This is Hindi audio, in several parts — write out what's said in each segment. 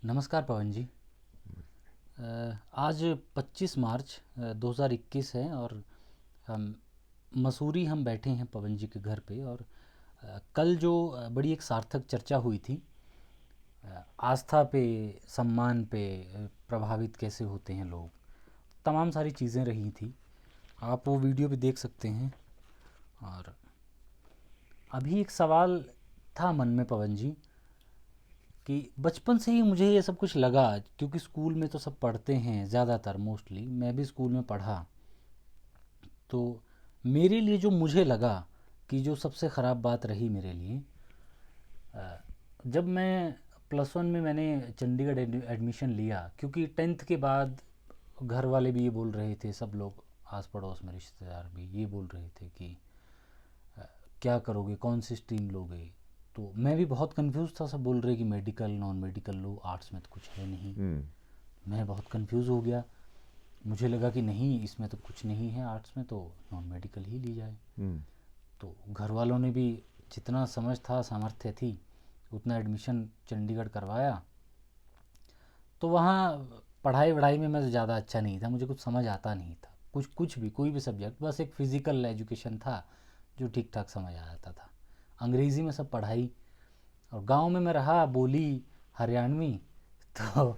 नमस्कार पवन जी। आज 25 मार्च 2021 है और हम मसूरी हम बैठे हैं पवन जी के घर पे। और कल जो बड़ी एक सार्थक चर्चा हुई थी, आस्था पे, सम्मान पे प्रभावित कैसे होते हैं लोग, तमाम सारी चीज़ें रही थी। आप वो वीडियो भी देख सकते हैं। और अभी एक सवाल था मन में पवन जी कि बचपन से ही मुझे ये सब कुछ लगा, क्योंकि स्कूल में तो सब पढ़ते हैं ज़्यादातर, मोस्टली मैं भी स्कूल में पढ़ा। तो मेरे लिए जो मुझे लगा कि जो सबसे ख़राब बात रही मेरे लिए, जब मैं +1 में मैंने चंडीगढ़ एडमिशन लिया, क्योंकि 10th के बाद घर वाले भी ये बोल रहे थे, सब लोग आस पड़ोस में रिश्तेदार भी ये बोल रहे थे कि क्या करोगे, कौन सी स्ट्रीम लोगे। तो मैं भी बहुत कंफ्यूज था, सब बोल रहे कि मेडिकल, नॉन मेडिकल लो, आर्ट्स में तो कुछ है नहीं। मैं बहुत कंफ्यूज हो गया। मुझे लगा कि नहीं, इसमें तो कुछ नहीं है आर्ट्स में, तो नॉन मेडिकल ही ली जाए। तो घर वालों ने भी जितना समझ था, सामर्थ्य थी, उतना एडमिशन चंडीगढ़ करवाया। तो वहाँ पढ़ाई वढ़ाई में मैं ज़्यादा अच्छा नहीं था, मुझे कुछ समझ आता नहीं था, कुछ भी, कोई भी सब्जेक्ट, बस एक फ़िज़िकल एजुकेशन था जो ठीक ठाक समझ आ जाता था। अंग्रेज़ी में सब पढ़ाई, और गांव में मैं रहा, बोली हरियाणवी, तो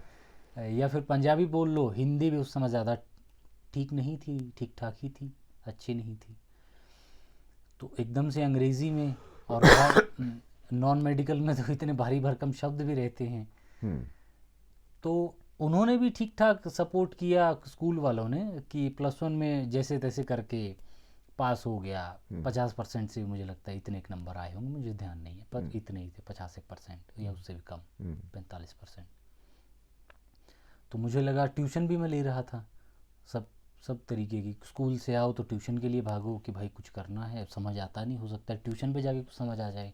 या फिर पंजाबी बोल लो, हिंदी भी उस समय ज़्यादा ठीक नहीं थी, ठीक ठाक ही थी, अच्छी नहीं थी। तो एकदम से अंग्रेज़ी में, और नॉन मेडिकल में तो इतने भारी भरकम शब्द भी रहते हैं। तो उन्होंने भी ठीक ठाक सपोर्ट किया, स्कूल वालों ने, कि +1 में जैसे तैसे करके पास हो गया। 50% से मुझे लगता है इतने एक नंबर आए होंगे, मुझे ध्यान नहीं है, पर इतने ही थे, 50% या उससे भी कम, 45%। तो मुझे लगा, ट्यूशन भी मैं ले रहा था, सब सब तरीके की। स्कूल से आओ तो ट्यूशन के लिए भागो कि भाई कुछ करना है, समझ आता नहीं, हो सकता है ट्यूशन पे जाके कुछ समझ आ जाए।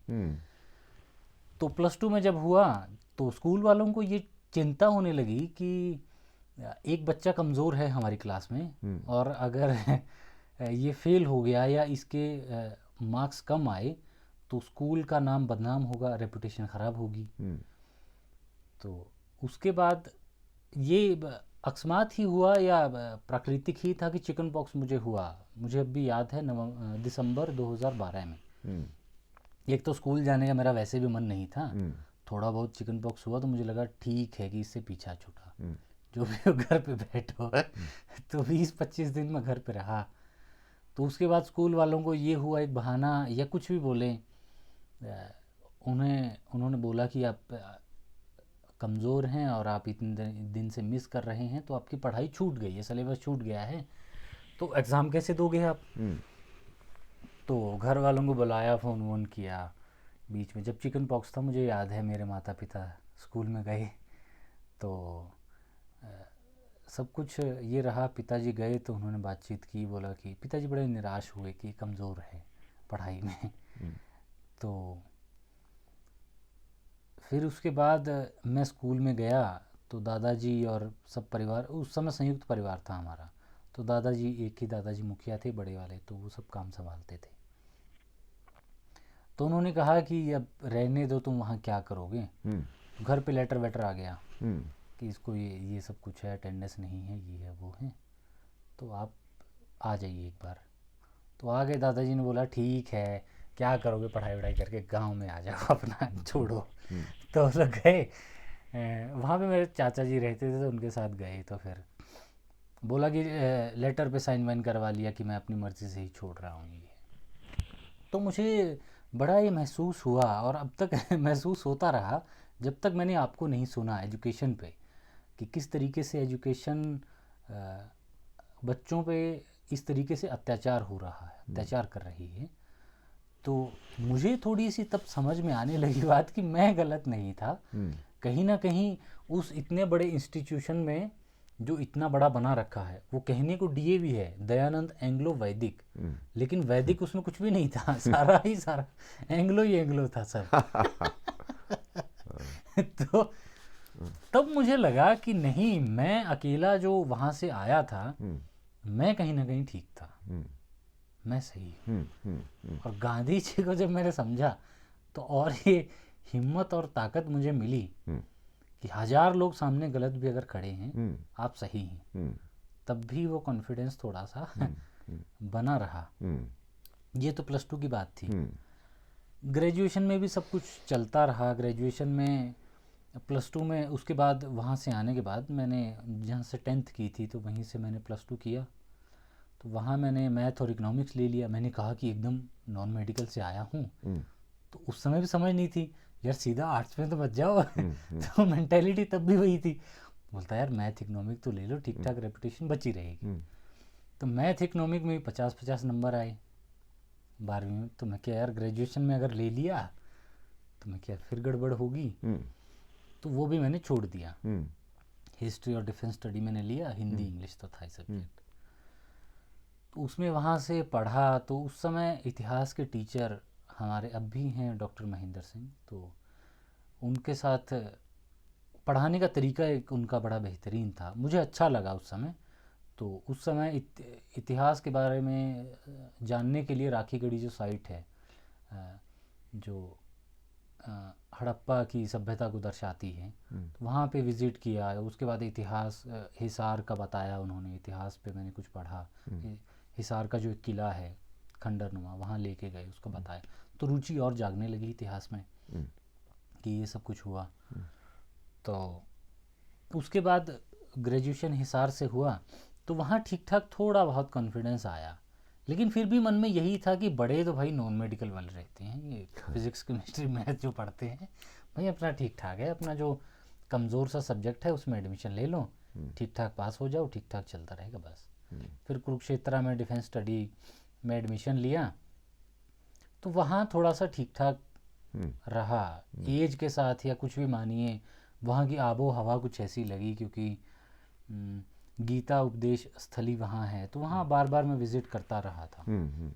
तो +2 में जब हुआ, तो स्कूल वालों को ये चिंता होने लगी कि एक बच्चा कमज़ोर है हमारी क्लास में, और अगर ये फेल हो गया या इसके मार्क्स कम आए तो स्कूल का नाम बदनाम होगा, रेपुटेशन ख़राब होगी। तो उसके बाद ये अकस्मात ही हुआ या प्राकृतिक ही था कि चिकन पॉक्स मुझे हुआ। मुझे अब भी याद है, दिसंबर 2012 में। एक तो स्कूल जाने का मेरा वैसे भी मन नहीं था, थोड़ा बहुत चिकन पॉक्स हुआ तो मुझे लगा ठीक है कि इससे पीछा छूटा, जो भी हो घर पे बैठो। तो 20-25 दिन में घर पे रहा। तो उसके बाद स्कूल वालों को ये हुआ, एक बहाना या कुछ भी बोले, उन्होंने बोला कि आप कमज़ोर हैं और आप इतने दिन से मिस कर रहे हैं, तो आपकी पढ़ाई छूट गई है, सिलेबस छूट गया है, तो एग्ज़ाम कैसे दोगे आप। तो घर वालों को बुलाया, फ़ोन वोन किया। बीच में जब चिकन पॉक्स था, मुझे याद है, मेरे माता पिता स्कूल में गए, तो सब कुछ ये रहा। पिताजी गए तो उन्होंने बातचीत की, बोला कि पिताजी बड़े निराश हुए कि कमज़ोर है पढ़ाई में। तो फिर उसके बाद मैं स्कूल में गया, तो दादाजी और सब परिवार, उस समय संयुक्त परिवार था हमारा, तो दादाजी, एक ही दादाजी मुखिया थे बड़े वाले, तो वो सब काम संभालते थे। तो उन्होंने कहा कि अब रहने दो, तुम वहाँ क्या करोगे। घर पे लेटर वेटर आ गया कि इसको ये सब कुछ है, अटेंडेंस नहीं है, ये है वो है, तो आप आ जाइए एक बार। तो आ गए। दादाजी ने बोला ठीक है, क्या करोगे पढ़ाई वढ़ाई करके, गांव में आ जाओ अपना, छोड़ो। तो वो लोग गए। वहाँ पे मेरे चाचा जी रहते थे, तो उनके साथ गए। तो फिर बोला कि लेटर पे साइन वाइन करवा लिया कि मैं अपनी मर्ज़ी से ही छोड़ रहा हूँ ये। तो मुझे बड़ा ये महसूस हुआ, और अब तक महसूस होता रहा जब तक मैंने आपको नहीं सुना एजुकेशन पे, कि किस तरीके से एजुकेशन बच्चों पे इस तरीके से अत्याचार हो रहा है, अत्याचार कर रही है। तो मुझे थोड़ी सी तब समझ में आने लगी बात कि मैं गलत नहीं था। कहीं ना कहीं उस इतने बड़े इंस्टीट्यूशन में, जो इतना बड़ा बना रखा है, वो कहने को डीएवी है, दयानंद एंग्लो वैदिक, लेकिन वैदिक उसमें कुछ भी नहीं था, सारा ही सारा एंग्लो ही एंग्लो था सब। तो तब मुझे लगा कि नहीं, मैं अकेला जो वहाँ से आया था, मैं कहीं ना कहीं ठीक था, मैं सही हूँ। और गांधी जी को जब मैंने समझा, तो और ये हिम्मत और ताकत मुझे मिली कि 1000 लोग सामने गलत भी अगर खड़े हैं, हम्म, आप सही हैं, हम्म, तब भी वो कॉन्फिडेंस थोड़ा सा हम्म, बना रहा। हम्म, ये तो प्लस टू की बात थी। हम्म, ग्रेजुएशन में भी सब कुछ चलता रहा। ग्रेजुएशन में प्लस टू में उसके बाद वहाँ से आने के बाद मैंने जहाँ से 10th की थी तो वहीं से मैंने प्लस टू किया। तो वहाँ मैंने मैथ और इकोनॉमिक्स ले लिया। मैंने कहा कि एकदम नॉन मेडिकल से आया हूँ, हम्म, तो उस समय भी समझ नहीं थी यार सीधा आर्ट्स में तो बच जाओ हम्म, हम्म, तो मेंटेलिटी तब भी वही थी। बोलता यार मैथ इकोनॉमिक तो ले लो, ठीक ठाक रेपुटेशन बची रहेगी। हम्म, तो मैथ इकोनॉमिक में 50-50 नंबर आए 12वीं में। तो मैं क्या यार ग्रेजुएशन में अगर ले लिया तो मैं क्या फिर गड़बड़ होगी। हम्म, तो वो भी मैंने छोड़ दिया। हम्म, हिस्ट्री और डिफेंस स्टडी मैंने लिया, हिंदी हम्म, इंग्लिश तो था ही हम्म, सब्जेक्ट। तो उसमें वहाँ से पढ़ा। तो उस समय इतिहास के टीचर हमारे अब भी हैं, डॉक्टर महेंद्र सिंह। तो उनके साथ पढ़ाने का तरीका एक उनका बड़ा बेहतरीन था, मुझे अच्छा लगा उस समय। तो उस समय इतिहास के बारे में जानने के लिए राखीगढ़ी जो साइट है, अ, जो अ, हड़प्पा की सभ्यता को दर्शाती है, हम्म, तो वहाँ पे विज़िट किया। उसके बाद इतिहास हिसार का बताया उन्होंने, इतिहास पे मैंने कुछ पढ़ा। हम्म, हिसार का जो एक किला है खंडरनुमा, वहाँ लेके गए, उसको बताया। तो रुचि और जागने लगी इतिहास में हम्म, कि ये सब कुछ हुआ। हम्म, तो उसके बाद ग्रेजुएशन हिसार से हुआ। तो वहाँ ठीक ठाक थोड़ा बहुत कॉन्फिडेंस आया, लेकिन फिर भी मन में यही था कि बड़े तो भाई नॉन मेडिकल वाले रहते हैं, ये फिज़िक्स केमिस्ट्री मैथ जो पढ़ते हैं भाई अपना ठीक ठाक है, अपना जो कमज़ोर सा सब्जेक्ट है उसमें एडमिशन ले लो, ठीक ठाक पास हो जाओ, ठीक ठाक चलता रहेगा बस। फिर कुरुक्षेत्रा में डिफेंस स्टडी में एडमिशन लिया। तो वहाँ थोड़ा सा ठीक ठाक हम्म, रहा। एज के साथ या कुछ भी मानिए, वहाँ की आबो हवा कुछ ऐसी लगी, क्योंकि हम्म, गीता उपदेश स्थली वहाँ है। तो वहाँ बार बार मैं विज़िट करता रहा था, हम्म,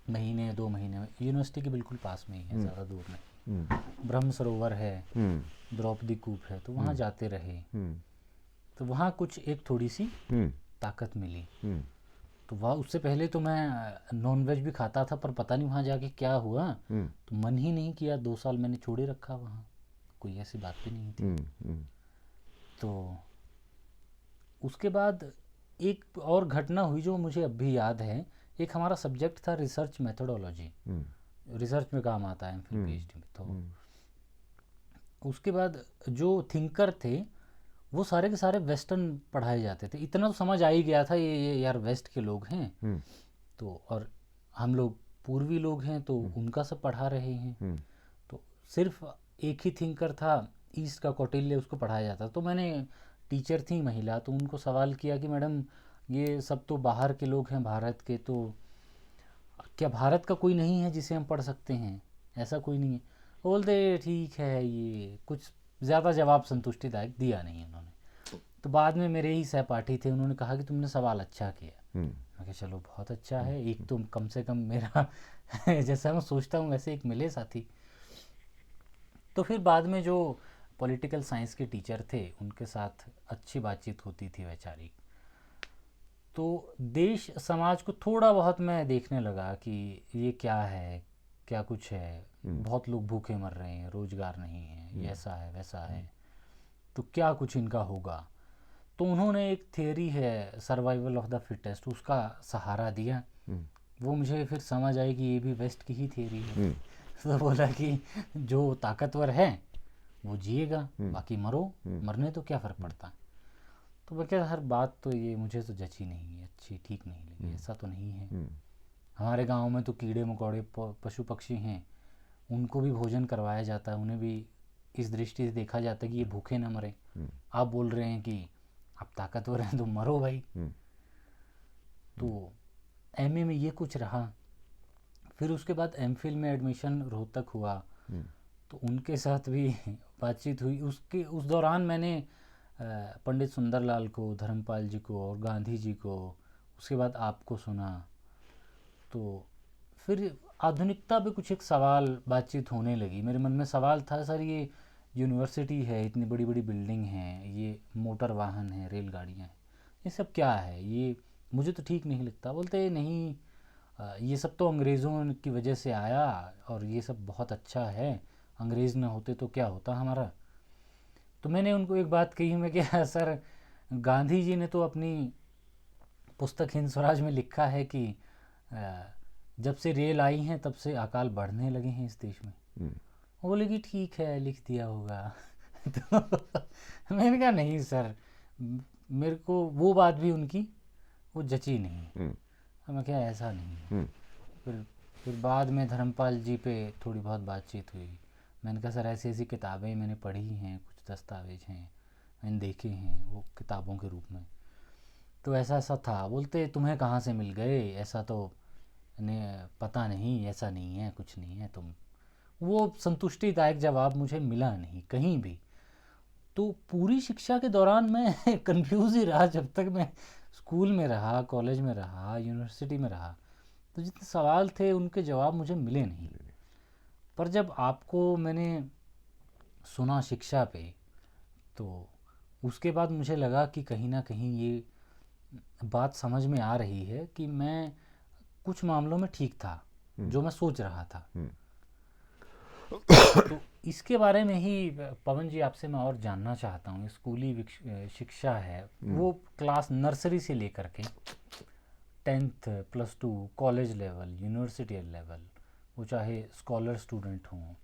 महीने 2 महीने में। यूनिवर्सिटी के बिल्कुल पास में ही है, हम्म, ज़्यादा दूर नहीं। हम्म, ब्रह्म सरोवर है, हम्म, द्रौपदी कूप है, तो वहाँ जाते रहे। हम्म, तो वहाँ कुछ एक थोड़ी सी हम्म, ताकत मिली। हम्म, तो वहाँ उससे पहले तो मैं नॉन वेज भी खाता था, पर पता नहीं वहाँ जाके क्या हुआ, हम्म, तो मन ही नहीं किया। 2 साल मैंने छोड़े रखा वहाँ, कोई ऐसी बात भी नहीं थी। हम्म, तो उसके बाद एक और घटना हुई जो मुझे अब भी याद है। एक हमारा सब्जेक्ट था रिसर्च मेथोडोलॉजी, हम्म, रिसर्च में काम आता है फिर हम्म, पीएचडी में। तो हम्म, उसके बाद जो थिंकर थे वो सारे के सारे वेस्टर्न पढ़ाए जाते थे। इतना तो समझ आ ही गया था ये यार वेस्ट के लोग हैं। हम्म, तो और हम लोग पूर्वी लोग हैं, तो उनका सब पढ़ा रहे हैं। हम्म, तो सिर्फ एक ही थिंकर था ईस्ट का, कौटिल्य, उसको पढ़ाया जाता। तो मैंने, टीचर थी महिला, तो उनको सवाल किया कि मैडम ये सब तो बाहर के लोग हैं भारत के, तो क्या भारत का कोई नहीं है जिसे हम पढ़ सकते हैं? ऐसा कोई नहीं है? बोलते ठीक है। ये कुछ ज़्यादा जवाब संतुष्टिदायक दिया नहीं उन्होंने। तो बाद में मेरे ही सहपाठी थे, उन्होंने कहा कि तुमने सवाल अच्छा किया। हम्म, मैं कहा चलो बहुत अच्छा है, एक तो कम से कम मेरा जैसा मैं सोचता हूँ वैसे एक मिले साथी। तो फिर बाद में जो पॉलिटिकल साइंस के टीचर थे उनके साथ अच्छी बातचीत होती थी वैचारिक। तो देश समाज को थोड़ा बहुत मैं देखने लगा कि ये क्या है, क्या कुछ है। बहुत लोग भूखे मर रहे हैं, रोजगार नहीं है, ये ऐसा है वैसा है, तो क्या कुछ इनका होगा। तो उन्होंने एक थियरी है सर्वाइवल ऑफ द फिटेस्ट, उसका सहारा दिया। हम्म, वो मुझे फिर समझ आई कि ये भी वेस्ट की ही थियरी है। हम्म, तो बोला कि जो ताकतवर है वो जिएगा, बाकी मरो, मरने तो क्या फ़र्क पड़ता। तो मैं क्या, हर बात तो ये मुझे तो जची नहीं है, अच्छी ठीक नहीं लगी, ऐसा तो नहीं है। हम्म, हमारे गांव में तो कीड़े मकोड़े पशु पक्षी हैं, उनको भी भोजन करवाया जाता है, उन्हें भी इस दृष्टि से देखा जाता है कि ये भूखे ना मरे। आप बोल रहे हैं कि आप ताकतवर हैं तो मरो भाई। हम्म, तो एमए में ये कुछ रहा। फिर उसके बाद एमफिल में एडमिशन रोहतक हुआ, हम्म, तो उनके साथ भी बातचीत हुई। उसके उस दौरान मैंने पंडित सुंदरलाल को, धर्मपाल जी को और गांधी जी को, उसके बाद आपको सुना। तो फिर आधुनिकता पे कुछ एक सवाल बातचीत होने लगी। मेरे मन में सवाल था, सर ये यूनिवर्सिटी है, इतनी बड़ी बड़ी बिल्डिंग हैं, ये मोटर वाहन है, रेलगाड़ियाँ हैं, ये सब क्या है? ये मुझे तो ठीक नहीं लगता। बोलते नहीं, ये सब तो अंग्रेज़ों की वजह से आया और ये सब बहुत अच्छा है, अंग्रेज़ ना होते तो क्या होता हमारा। तो मैंने उनको एक बात कही, मैं क्या सर, गांधी जी ने तो अपनी पुस्तक हिंद स्वराज में लिखा है कि अ, जब से रेल आई हैं तब से अकाल बढ़ने लगे हैं इस देश में। हम्म, वो बोले कि ठीक है, लिख दिया होगा। तो मैंने कहा नहीं सर, मेरे को वो बात भी उनकी वो जची नहीं। हम्म, मैं क्या, ऐसा नहीं है। हम्म, फिर फिर बाद में धर्मपाल जी पे थोड़ी बहुत बातचीत हुई। मैंने कहा सर, ऐसी ऐसी किताबें मैंने पढ़ी हैं, कुछ दस्तावेज हैं मैंने देखे हैं वो किताबों के रूप में, तो ऐसा ऐसा था। बोलते तुम्हें कहाँ से मिल गए, ऐसा तो ने पता नहीं, ऐसा नहीं है, कुछ नहीं है तुम। वो संतुष्टिदायक जवाब मुझे मिला नहीं कहीं भी। तो पूरी शिक्षा के दौरान मैं कंफ्यूज ही रहा, जब तक मैं स्कूल में रहा, कॉलेज में रहा, यूनिवर्सिटी में रहा। तो जितने सवाल थे उनके जवाब मुझे मिले नहीं। पर जब आपको मैंने सुना शिक्षा पे, तो उसके बाद मुझे लगा कि कहीं ना कहीं ये बात समझ में आ रही है कि मैं कुछ मामलों में ठीक था हम्म, जो मैं सोच रहा था। हम्म, तो इसके बारे में ही पवन जी आपसे मैं और जानना चाहता हूँ। स्कूली शिक्षा है हम्म, वो क्लास नर्सरी से लेकर के 10th +2 college level university level, वो चाहे स्कॉलर स्टूडेंट हों,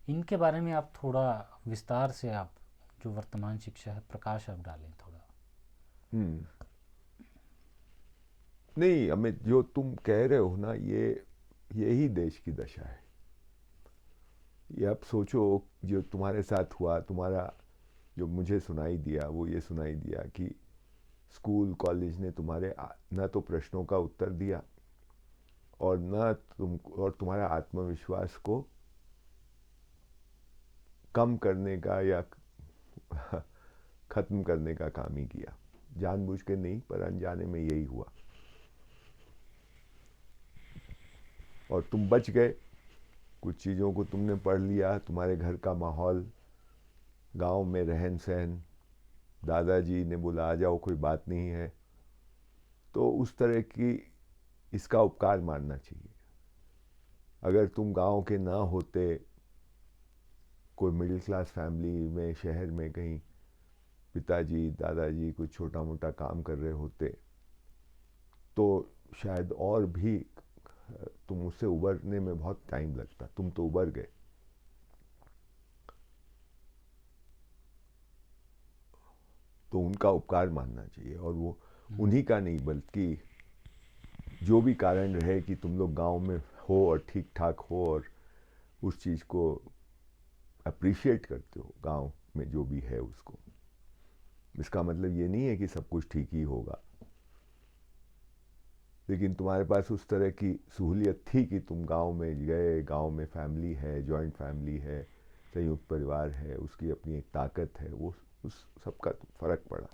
इनके बारे में आप थोड़ा विस्तार से, आप जो वर्तमान शिक्षा है प्रकाश आप डालें थोड़ा। हम्म। नहीं अमित, जो तुम कह रहे हो ना, यही देश की दशा है। ये अब सोचो, जो तुम्हारे साथ हुआ, तुम्हारा जो मुझे सुनाई दिया वो ये सुनाई दिया कि स्कूल कॉलेज ने तुम्हारे न तो प्रश्नों का उत्तर दिया, और न तुम और तुम्हारा आत्मविश्वास को कम करने का या खत्म करने का काम ही किया। जानबूझ के नहीं, पर अनजाने में यही हुआ, और तुम बच गए। कुछ चीज़ों को तुमने पढ़ लिया, तुम्हारे घर का माहौल, गांव में रहन सहन, दादाजी ने बोला आ जाओ कोई बात नहीं है, तो उस तरह की, इसका उपकार मानना चाहिए। अगर तुम गांव के ना होते, कोई मिडिल क्लास फैमिली में शहर में कहीं पिताजी दादाजी कुछ छोटा मोटा काम कर रहे होते, तो शायद और भी तुम उससे उबरने में बहुत टाइम लगता। तुम तो उबर गए। तो उनका उपकार मानना चाहिए, और वो उन्हीं का नहीं, बल्कि जो भी कारण रहे कि तुम लोग गांव में हो और ठीक ठाक हो और उस चीज़ को अप्रिशिएट करते हो, गांव में जो भी है उसको। इसका मतलब ये नहीं है कि सब कुछ ठीक ही होगा, लेकिन तुम्हारे पास उस तरह की सहूलियत थी कि तुम गांव में गए, गांव में फैमिली है, जॉइंट फैमिली है, संयुक्त परिवार है, उसकी अपनी एक ताकत है, वो उस सबका फ़र्क पड़ा।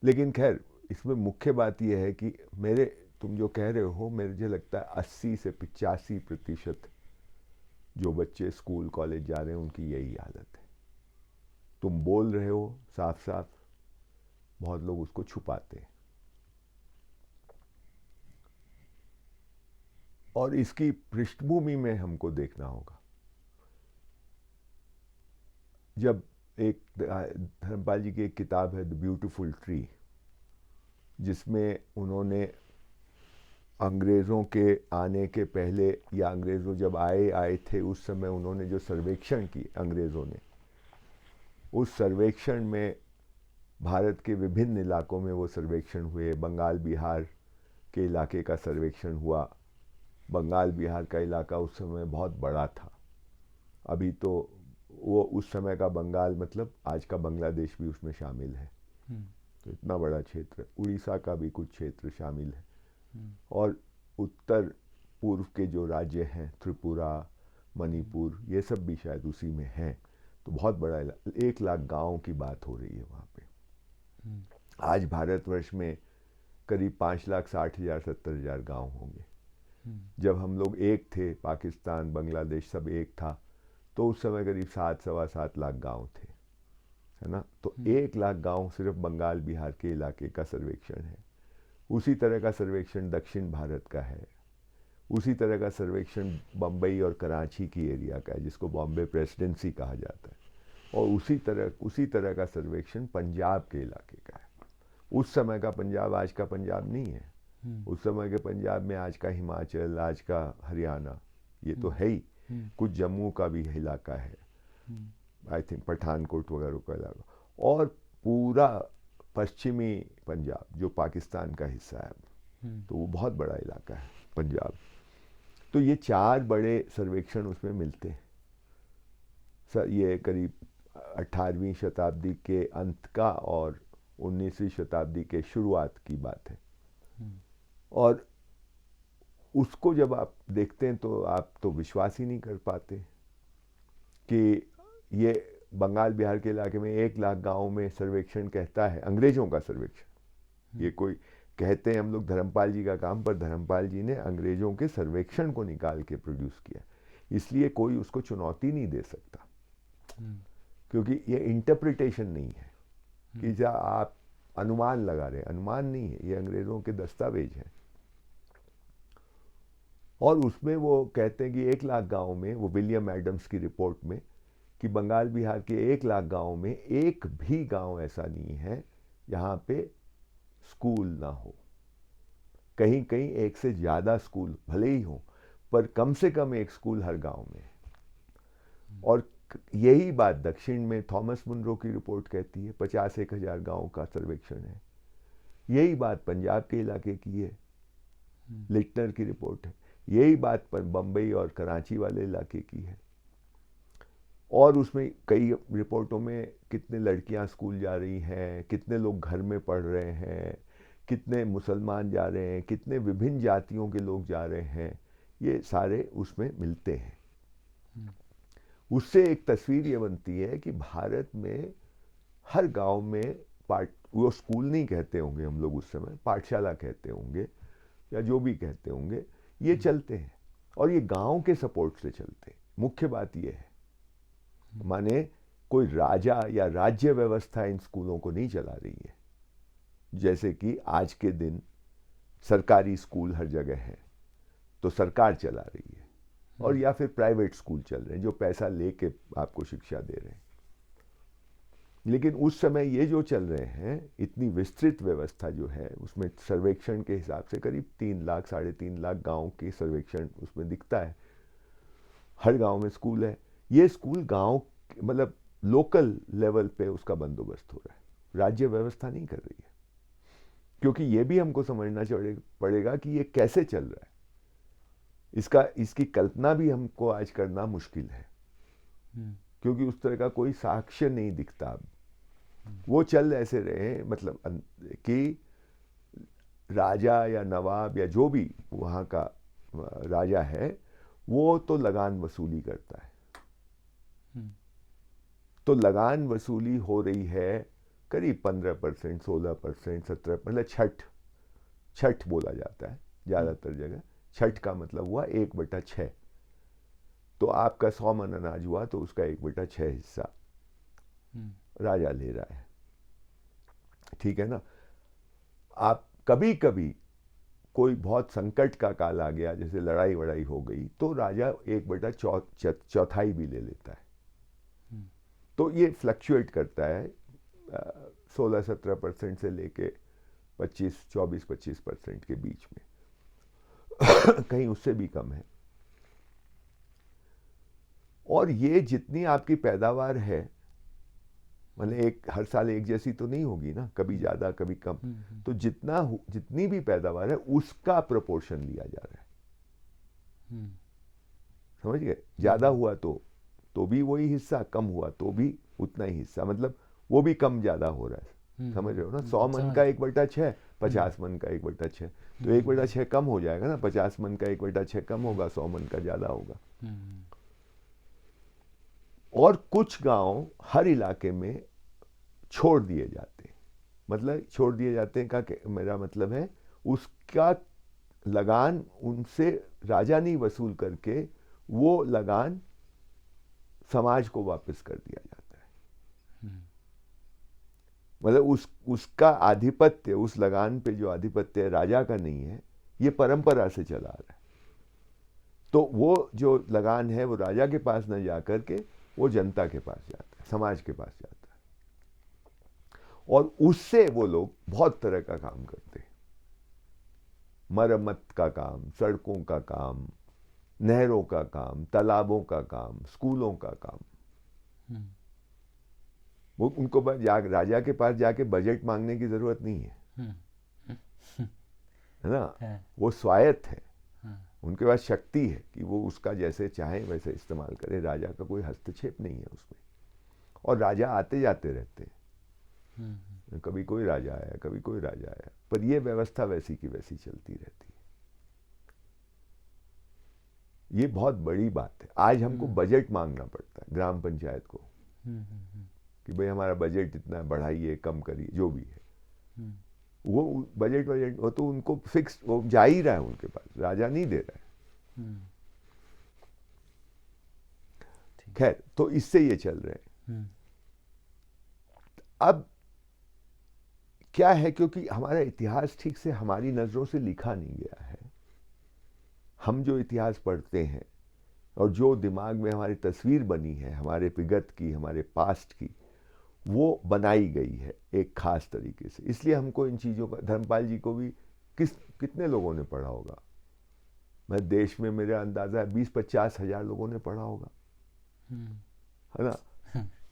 लेकिन खैर, इसमें मुख्य बात यह है कि मेरे तुम जो कह रहे हो, मुझे लगता है 80 से 85% जो बच्चे स्कूल कॉलेज जा रहे हैं उनकी यही हालत है। तुम बोल रहे हो साफ साफ, बहुत लोग उसको छुपाते हैं, और इसकी पृष्ठभूमि में हमको देखना होगा। जब एक धर्मपाल जी की एक किताब है द ब्यूटीफुल ट्री, जिसमें उन्होंने अंग्रेज़ों के आने के पहले, या अंग्रेज़ों जब आए थे उस समय उन्होंने जो सर्वेक्षण की अंग्रेज़ों ने, उस सर्वेक्षण में भारत के विभिन्न इलाकों में वो सर्वेक्षण हुए। बंगाल बिहार के इलाके का सर्वेक्षण हुआ। बंगाल बिहार का इलाका उस समय बहुत बड़ा था। अभी तो वो उस समय का बंगाल मतलब आज का बांग्लादेश भी उसमें शामिल है, तो इतना बड़ा क्षेत्र। उड़ीसा का भी कुछ क्षेत्र शामिल है, और उत्तर पूर्व के जो राज्य हैं, त्रिपुरा, मणिपुर, ये सब भी शायद उसी में हैं। तो बहुत बड़ा 1 लाख गाँव की बात हो रही है वहाँ पे। आज भारतवर्ष में करीब 5,60,000 70,000 गाँव होंगे। जब हम लोग एक थे, पाकिस्तान बांग्लादेश सब एक था, तो उस समय करीब 7 सवा 7 लाख गाँव थे, है ना। तो 1 लाख गाँव सिर्फ बंगाल बिहार के इलाके का सर्वेक्षण है। उसी तरह का सर्वेक्षण दक्षिण भारत का है। उसी तरह का सर्वेक्षण बम्बई और कराची की एरिया का है, जिसको बॉम्बे प्रेसिडेंसी कहा जाता है। और उसी तरह का सर्वेक्षण पंजाब के इलाके का है। उस समय का पंजाब आज का पंजाब नहीं है। उस समय के पंजाब में आज का हिमाचल, आज का हरियाणा, ये तो है ही। कुछ जम्मू का भी इलाका है, आई थिंक पठानकोट वगैरह का इलाका, और पूरा पश्चिमी पंजाब जो पाकिस्तान का हिस्सा है, तो वो बहुत बड़ा इलाका है पंजाब। तो ये 4 बड़े सर्वेक्षण उसमें मिलते हैं सर। ये करीब 18वीं शताब्दी के अंत का और 19वीं शताब्दी के शुरुआत की बात है। और उसको जब आप देखते हैं तो आप तो विश्वास ही नहीं कर पाते कि ये बंगाल बिहार के इलाके में 1 लाख गाँव में सर्वेक्षण कहता है, अंग्रेजों का सर्वेक्षण। ये कोई कहते हैं हम लोग धर्मपाल जी का काम, पर धर्मपाल जी ने अंग्रेजों के सर्वेक्षण को निकाल के प्रोड्यूस किया, इसलिए कोई उसको चुनौती नहीं दे सकता, क्योंकि ये इंटरप्रिटेशन नहीं है कि जा आप अनुमान लगा रहे हैं, अनुमान नहीं है, ये अंग्रेजों के दस्तावेज हैं। और उसमें वो कहते हैं कि 1 लाख गाँव में, वो विलियम एडम्स की रिपोर्ट में, कि बंगाल बिहार के 1 लाख गाँव में एक भी गांव ऐसा नहीं है जहाँ पे स्कूल ना हो। कहीं कहीं 1 से ज़्यादा स्कूल भले ही हो, पर कम से कम 1 स्कूल हर गांव में है। और यही बात दक्षिण में थॉमस मुनरो की रिपोर्ट कहती है, 50-1,000 गाँव का सर्वेक्षण है। यही बात पंजाब के इलाके की है, लिटनर की रिपोर्ट है। यही बात पर बम्बई और कराची वाले इलाके की है। और उसमें कई रिपोर्टों में कितने लड़कियां स्कूल जा रही हैं, कितने लोग घर में पढ़ रहे हैं, कितने मुसलमान जा रहे हैं, कितने विभिन्न जातियों के लोग जा रहे हैं, ये सारे उसमें मिलते हैं। उससे एक तस्वीर ये बनती है कि भारत में हर गांव में वो स्कूल नहीं कहते होंगे हम लोग उस समय, पाठशाला कहते होंगे या जो भी कहते होंगे, ये चलते हैं। और ये गांव के सपोर्ट से चलते हैं। मुख्य बात ये है, माने कोई राजा या राज्य व्यवस्था इन स्कूलों को नहीं चला रही है। जैसे कि आज के दिन सरकारी स्कूल हर जगह है तो सरकार चला रही है, और या फिर प्राइवेट स्कूल चल रहे हैं जो पैसा लेके आपको शिक्षा दे रहे हैं। लेकिन उस समय ये जो चल रहे हैं, इतनी विस्तृत व्यवस्था जो है, उसमें सर्वेक्षण के हिसाब से करीब 3 लाख 3.5 लाख गाँव के सर्वेक्षण उसमें दिखता है। हर गाँव में स्कूल है। ये स्कूल गांव मतलब लोकल लेवल पे उसका बंदोबस्त हो रहा है, राज्य व्यवस्था नहीं कर रही है। क्योंकि ये भी हमको समझना पड़ेगा कि ये कैसे चल रहा है। इसकी कल्पना भी हमको आज करना मुश्किल है, क्योंकि उस तरह का कोई साक्ष्य नहीं दिखता अब। वो चल ऐसे रहे, मतलब कि राजा या नवाब या जो भी वहाँ का राजा है, वो तो लगान वसूली करता है। तो लगान वसूली हो रही है करीब 15%, 16%, 17%, मतलब छठ बोला जाता है ज़्यादातर जगह। छठ का मतलब हुआ 1/6। तो आपका 100 मन अनाज हुआ तो उसका 1/6 हिस्सा राजा ले रहा है, ठीक है ना। आप कभी कभी कोई बहुत संकट का काल आ गया, जैसे लड़ाई वड़ाई हो गई, तो राजा 1/4 भी ले लेता है। तो ये फ्लक्चुएट करता है 16-17% से लेके 24-25% के बीच में। कहीं उससे भी कम है। और ये जितनी आपकी पैदावार है, मतलब हर साल एक जैसी तो नहीं होगी ना, कभी ज़्यादा कभी कम। तो जितनी भी पैदावार है उसका प्रोपोर्शन लिया जा रहा है, समझ गए। ज़्यादा हुआ तो भी वही हिस्सा, कम हुआ तो भी उतना ही हिस्सा, मतलब वो भी कम ज़्यादा हो रहा है, समझ रहे हो ना। 100 मन का 1/6, 50 मन का 1/6, तो 1/6 कम हो जाएगा ना। 50 मन का 1/6 कम होगा, 100 मन का ज़्यादा होगा। और कुछ गांव हर इलाके में छोड़ दिए जाते हैं, मतलब छोड़ दिए जाते हैं का मेरा मतलब है उसका लगान उनसे राजा नहीं वसूल करके वो लगान समाज को वापस कर दिया जाता है। मतलब उसका आधिपत्य, उस लगान पे जो आधिपत्य राजा का नहीं है, ये परंपरा से चला आ रहा है। तो वो जो लगान है वो राजा के पास न जा करके वो जनता के पास जाता है। समाज के पास जाता है और उससे वो लोग बहुत तरह का काम करते हैं, मरम्मत का काम, सड़कों का काम, नहरों का काम, तालाबों का काम, स्कूलों का काम। हम्म, वो उनको राजा के पास जाके बजट मांगने की जरूरत नहीं है, हम्म, है ना। है, वो स्वायत्त है, हाँ, उनके पास शक्ति है कि वो उसका जैसे चाहे वैसे इस्तेमाल करे, राजा का कोई हस्तक्षेप नहीं है उसमें। और राजा आते जाते रहते हैं, कभी कोई राजा आया, कभी कोई राजा आया, पर ये व्यवस्था वैसी की वैसी चलती रहती है। ये बहुत बड़ी बात है। आज हमको बजट मांगना पड़ता है ग्राम पंचायत को कि भाई हमारा बजट इतना बढ़ाइए, कम करिए, जो भी है। वो बजट वो तो उनको फिक्स, वो जा ही रहा है उनके पास, राजा नहीं दे रहा है। खैर, तो इससे ये चल रहे हैं। अब क्या है, क्योंकि हमारा इतिहास ठीक से हमारी नज़रों से लिखा नहीं गया है। हम जो इतिहास पढ़ते हैं और जो दिमाग में हमारी तस्वीर बनी है हमारे विगत की, हमारे पास्ट की, वो बनाई गई है एक खास तरीके से। इसलिए हमको इन चीज़ों का, धर्मपाल जी को भी कितने लोगों ने पढ़ा होगा? मैं देश में, मेरा अंदाज़ा है 20-50 हज़ार लोगों ने पढ़ा होगा, है ना।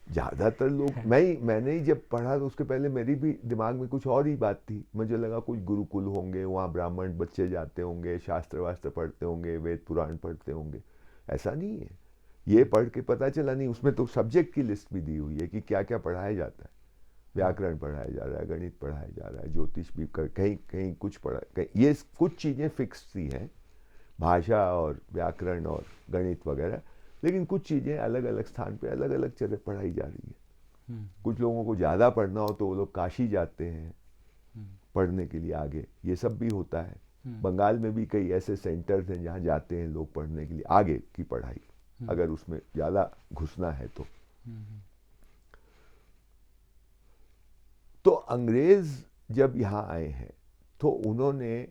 ज़्यादातर लोग, मैंने ही जब पढ़ा तो उसके पहले मेरी भी दिमाग में कुछ और ही बात थी। मुझे लगा कुछ गुरुकुल होंगे, वहाँ ब्राह्मण बच्चे जाते होंगे, शास्त्र वास्त्र पढ़ते होंगे, वेद पुराण पढ़ते होंगे। ऐसा नहीं है। ये पढ़ के पता चला नहीं, उसमें तो सब्जेक्ट की लिस्ट भी दी हुई है कि क्या क्या पढ़ाया जाता है। व्याकरण पढ़ाया जा रहा है, गणित पढ़ाया जा रहा है, ज्योतिष भी कहीं कहीं कुछ पढ़ा, कहीं ये कुछ चीज़ें फिक्स सी हैं, भाषा और व्याकरण और गणित वगैरह। लेकिन कुछ चीज़ें अलग अलग स्थान पे अलग अलग जगह पढ़ाई जा रही है। कुछ लोगों को ज़्यादा पढ़ना हो तो वो लोग काशी जाते हैं पढ़ने के लिए आगे, ये सब भी होता है। बंगाल में भी कई ऐसे सेंटर्स हैं जहाँ जाते हैं लोग पढ़ने के लिए आगे की पढ़ाई, अगर उसमें ज़्यादा घुसना है तो अंग्रेज़ जब यहाँ आए हैं तो उन्होंने,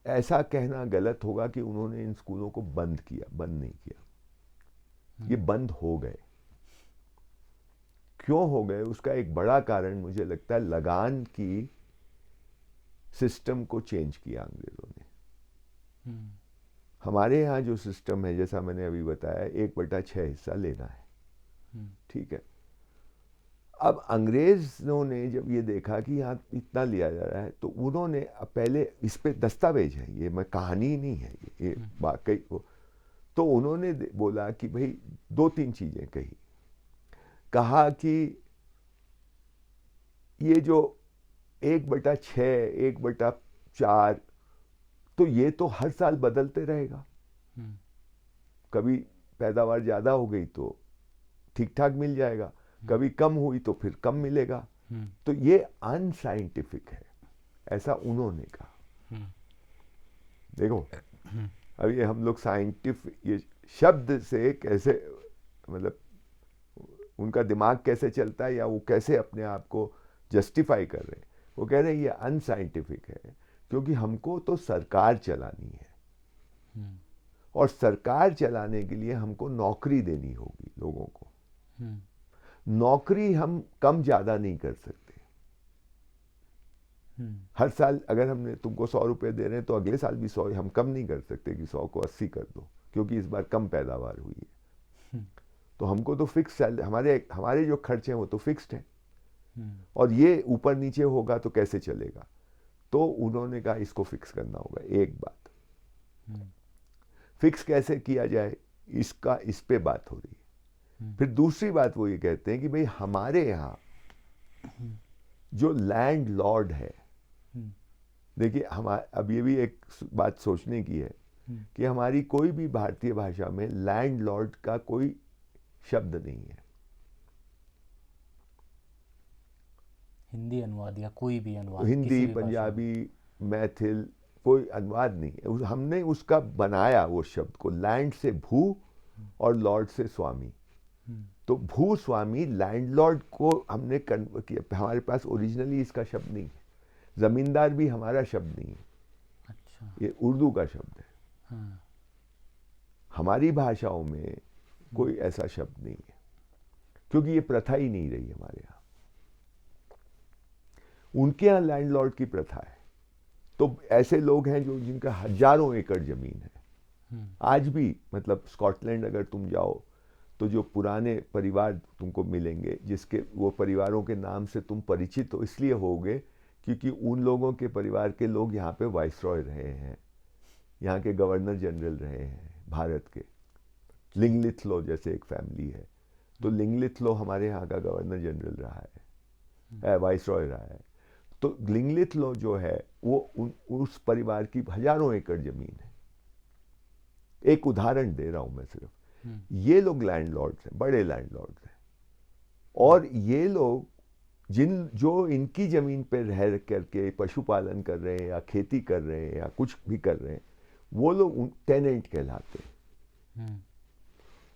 ऐसा कहना गलत होगा कि उन्होंने इन स्कूलों को बंद किया, बंद नहीं किया। ये बंद हो गए। क्यों हो गए, उसका एक बड़ा कारण मुझे लगता है लगान की सिस्टम को चेंज किया अंग्रेज़ों ने। हमारे यहाँ जो सिस्टम है, जैसा मैंने अभी बताया, 1/6 हिस्सा लेना है, ठीक है। अब अंग्रेज़ों ने जब ये देखा कि यहाँ इतना लिया जा रहा है तो उन्होंने, पहले इस पे दस्तावेज है, ये मैं कहानी नहीं है, ये वाकई वो, तो उन्होंने बोला कि भाई 2-3 चीज़ें कही। कहा कि ये जो 1/6, 1/4, तो ये तो हर साल बदलते रहेगा। कभी पैदावार ज़्यादा हो गई तो ठीक ठाक मिल जाएगा, कभी कम हुई तो फिर कम मिलेगा। तो ये अनसाइंटिफिक है, ऐसा उन्होंने कहा। देखो, अब ये हम लोग साइंटिफिक, ये शब्द से कैसे, मतलब उनका दिमाग कैसे चलता है या वो कैसे अपने आप को जस्टिफाई कर रहे हैं। वो कह रहे हैं ये अनसाइंटिफिक है क्योंकि हमको तो सरकार चलानी है और सरकार चलाने के लिए हमको नौकरी देनी होगी लोगों को। नौकरी हम कम ज़्यादा नहीं कर सकते। हर साल अगर हमने तुमको 100 रुपये दे रहे हैं तो अगले साल भी 100, हम कम नहीं कर सकते कि 100 को 80 कर दो क्योंकि इस बार कम पैदावार हुई है। तो हमको तो फिक्स सैलरी, हमारे जो खर्च हैं वो तो फिक्स्ड है और ये ऊपर नीचे होगा तो कैसे चलेगा। तो उन्होंने कहा इसको फिक्स करना होगा। एक बात, फिक्स कैसे किया जाए, इसका इस पे बात हो रही है। फिर दूसरी बात वो ये कहते हैं कि भाई हमारे यहाँ जो लैंड लॉर्ड है, देखिए अब ये भी एक बात सोचने की है कि हमारी कोई भी भारतीय भाषा में लैंड लॉर्ड का कोई शब्द नहीं है। हिंदी अनुवाद या कोई भी अनुवाद, हिंदी, किसी भी भाषा में। पंजाबी, मैथिल, कोई अनुवाद नहीं है। हमने उसका बनाया वो शब्द को, लैंड से भू और लॉर्ड से स्वामी। तो भू स्वामी, लैंडलॉर्ड को हमने कन्वर्ट किया। हमारे पास ओरिजिनली इसका शब्द नहीं है। जमींदार भी हमारा शब्द नहीं है। अच्छा। ये उर्दू का शब्द है। हमारी भाषाओं में कोई ऐसा शब्द नहीं है, क्योंकि ये प्रथा ही नहीं रही हमारे यहाँ। उनके यहाँ लैंडलॉर्ड की प्रथा है। तो ऐसे लोग हैं जो जिनका हजारों एकड़ जमीन है आज भी। मतलब स्कॉटलैंड अगर तुम जाओ तो जो पुराने परिवार तुमको मिलेंगे, जिसके वो परिवारों के नाम से तुम परिचित हो इसलिए होगे क्योंकि उन लोगों के परिवार के लोग यहाँ पे वाइसरॉय रहे हैं, यहाँ के गवर्नर जनरल रहे हैं भारत के। लिंगलिथलो जैसे एक फैमिली है, तो लिंगलिथलो हमारे यहाँ का गवर्नर जनरल रहा है, वाइसरॉय रहा है। तो लिंगलिथलो जो है वो उस परिवार की हजारों एकड़ जमीन है। एक उदाहरण दे रहा हूं मैं सिर्फ। ये लोग लैंडलॉर्ड्स हैं, बड़े लैंडलॉर्ड्स हैं, और ये लोग जो इनकी जमीन पे रह करके पशुपालन कर रहे हैं या खेती कर रहे हैं या कुछ भी कर रहे हैं, वो लोग टेनेंट कहलाते हैं।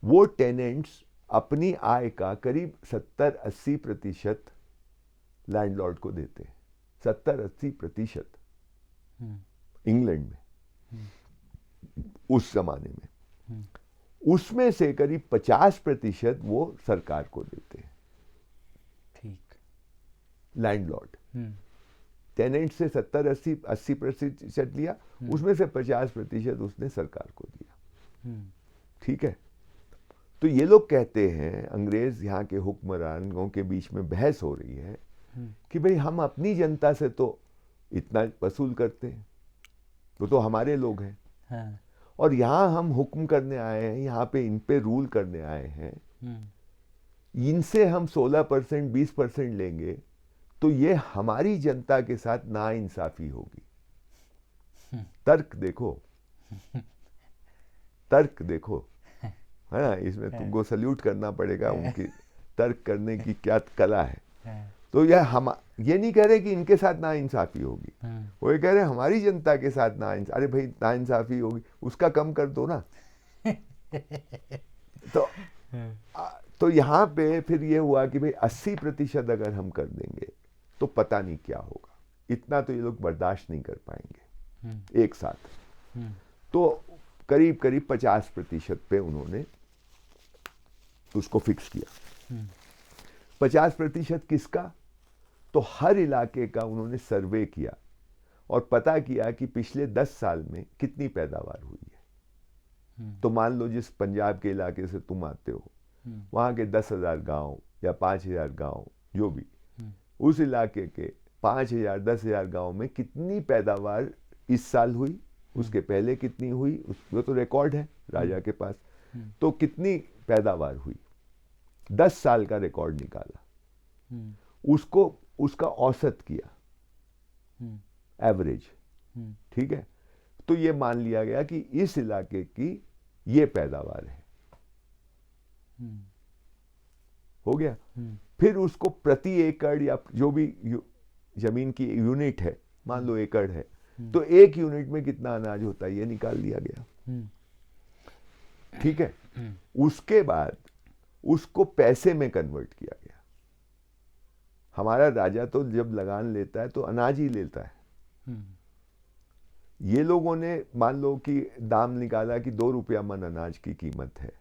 वो टेनेंट्स अपनी आय का करीब 70-80% लैंडलॉर्ड को देते हैं। 70-80% इंग्लैंड में उस जमाने में। उसमें से करीब 50% वो सरकार को देते हैं। ठीक। लैंडलॉर्ड टेनेंट से 70-80% लिया, उसमें से 50% उसने सरकार को दिया। ठीक है। तो ये लोग कहते हैं, अंग्रेज यहाँ के हुक्मरानों के बीच में बहस हो रही है कि भाई हम अपनी जनता से तो इतना वसूल करते हैं, वो तो हमारे लोग हैं। हाँ। और यहाँ हम हुक्म करने आए हैं, यहाँ पे इन पे रूल करने आए हैं, इनसे हम 16% 20% लेंगे तो ये हमारी जनता के साथ नाइंसाफी होगी। तर्क देखो, तर्क देखो, है ना। इसमें तुमको सल्यूट करना पड़ेगा, उनकी तर्क करने की क्या कला है। तो ये नहीं कह रहे कि इनके साथ नाइंसाफी होगी, वो ये कह रहे हैं हमारी जनता के साथ अरे भाई नाइंसाफी होगी, उसका कम कर दो ना। तो यहाँ पे फिर ये हुआ कि भाई 80% अगर हम कर देंगे तो पता नहीं क्या होगा। इतना तो ये लोग बर्दाश्त नहीं कर पाएंगे एक साथ। तो करीब करीब 50% पे उन्होंने उसको फिक्स किया। 50% किसका? तो हर इलाके का उन्होंने सर्वे किया और पता किया कि पिछले 10 साल में कितनी पैदावार हुई है। तो मान लो जिस पंजाब के इलाके से तुम आते हो, वहाँ के 10,000 गांव या 5,000 गांव जो भी, उस इलाके के 5,000 10,000 गांव में कितनी पैदावार इस साल हुई, उसके पहले कितनी हुई, वो तो रिकॉर्ड है राजा के पास। तो कितनी पैदावार हुई, 10 साल का रिकॉर्ड निकाला, उसको उसका औसत किया, एवरेज। ठीक है। तो ये मान लिया गया कि इस इलाके की ये पैदावार है। हो गया। फिर उसको प्रति एकड़ या जो भी जमीन की यूनिट है, मान लो एकड़ है, तो एक यूनिट में कितना अनाज होता है ये निकाल लिया गया। ठीक है। उसके बाद उसको पैसे में कन्वर्ट किया गया। हमारा राजा तो जब लगान लेता है तो अनाज ही लेता है। ये लोगों ने मान लो कि दाम निकाला कि 2 रुपया मन अनाज की कीमत है।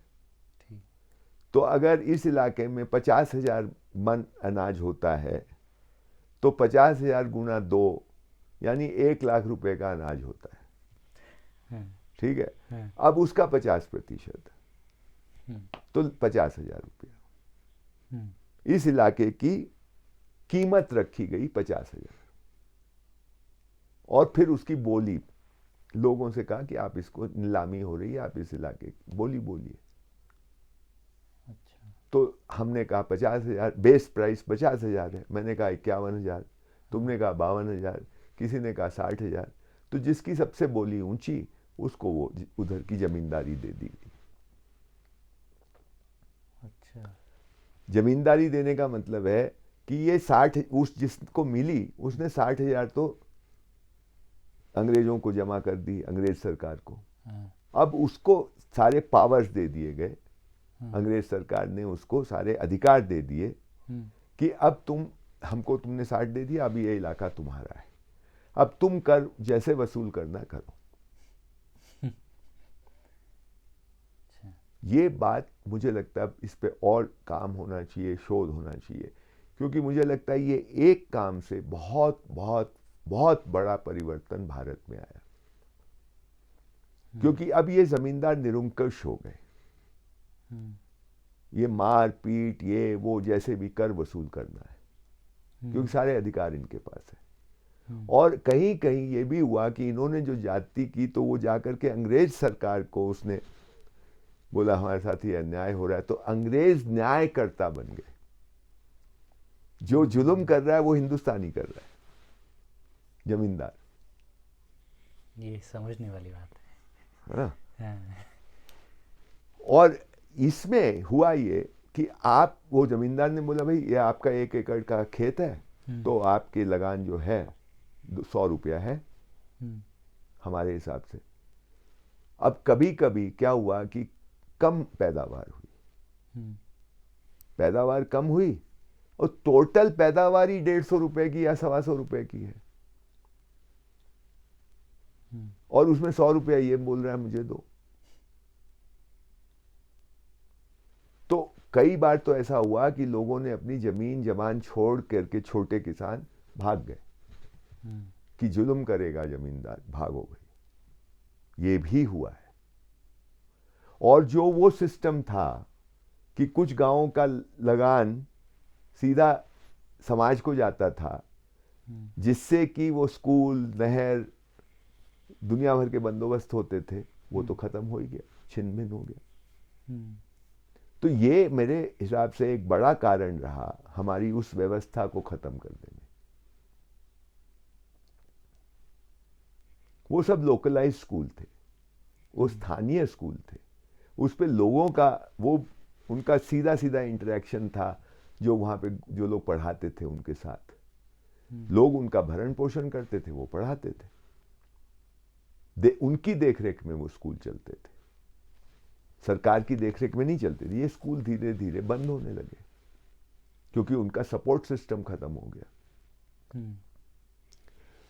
तो अगर इस इलाके में 50,000 मन अनाज होता है तो 50,000 गुना 2 यानी 1,00,000 रुपए का अनाज होता है। ठीक है। अब उसका 50% तो 50,000 रुपया इस इलाके की कीमत रखी गई 50,000। और फिर उसकी बोली, लोगों से कहा कि आप इसको नीलामी हो रही है, आप इस इलाके की बोली बोलिए। अच्छा। तो हमने कहा 50,000, बेस प्राइस 50,000 है। मैंने कहा 51,000, तुमने कहा 52,000, किसी ने कहा 60,000। तो जिसकी सबसे बोली ऊंची उसको वो उधर की जमींदारी दे दी गई। अच्छा। जमींदारी देने का मतलब है कि ये 60 उस जिसको मिली उसने 60,000 तो अंग्रेजों को जमा कर दी, अंग्रेज सरकार को। अब उसको सारे पावर्स दे दिए गए, अंग्रेज सरकार ने उसको सारे अधिकार दे दिए कि अब हमको तुमने 60 दे दिया, अब ये इलाका तुम्हारा है, अब तुम कर जैसे वसूल करना करो। ये बात मुझे लगता है इस पे और काम होना चाहिए, शोध होना चाहिए, क्योंकि मुझे लगता है ये एक काम से बहुत बहुत बहुत बड़ा परिवर्तन भारत में आया, क्योंकि अब ये जमींदार निरंकुश हो गए। ये मार पीट ये वो जैसे भी कर वसूल करना है, क्योंकि सारे अधिकार इनके पास है। और कहीं कहीं ये भी हुआ कि इन्होंने जो जाति की तो वो जाकर के अंग्रेज सरकार को उसने बोला हमारे साथ ये अन्याय हो रहा है, तो अंग्रेज न्यायकर्ता बन गए। जो जुल्म कर रहा है वो हिंदुस्तानी कर रहा है, जमींदार। ये समझने वाली बात है ना? है। और इसमें हुआ ये कि आप, वो जमींदार ने बोला भाई ये आपका 1 एकड़ का खेत है, तो आपकी लगान जो है 100 रुपया है हमारे हिसाब से। अब कभी कभी क्या हुआ कि कम पैदावार हुई, पैदावार कम हुई और टोटल पैदावार ही 150 रुपए की या 125 रुपए की है, और उसमें 100 रुपया ये बोल रहा है मुझे दो। तो कई बार तो ऐसा हुआ कि लोगों ने अपनी जमीन जमान छोड़ करके, छोटे किसान भाग गए कि जुल्म करेगा जमींदार, भागो भाई। ये भी हुआ है। और जो वो सिस्टम था कि कुछ गांवों का लगान सीधा समाज को जाता था, जिससे कि वो स्कूल, नहर, दुनिया भर के बंदोबस्त होते थे, वो तो खत्म हो ही गया, छिन्न भिन्न हो गया। तो ये मेरे हिसाब से एक बड़ा कारण रहा हमारी उस व्यवस्था को खत्म करने में। वो सब लोकलाइज स्कूल थे, वो स्थानीय स्कूल थे, उस पे लोगों का वो उनका सीधा सीधा इंटरेक्शन था, जो वहाँ पे जो लोग पढ़ाते थे उनके साथ, लोग उनका भरण पोषण करते थे, वो पढ़ाते थे, उनकी देखरेख में वो स्कूल चलते थे, सरकार की देखरेख में नहीं चलते थे। ये स्कूल धीरे धीरे बंद होने लगे क्योंकि उनका सपोर्ट सिस्टम खत्म हो गया।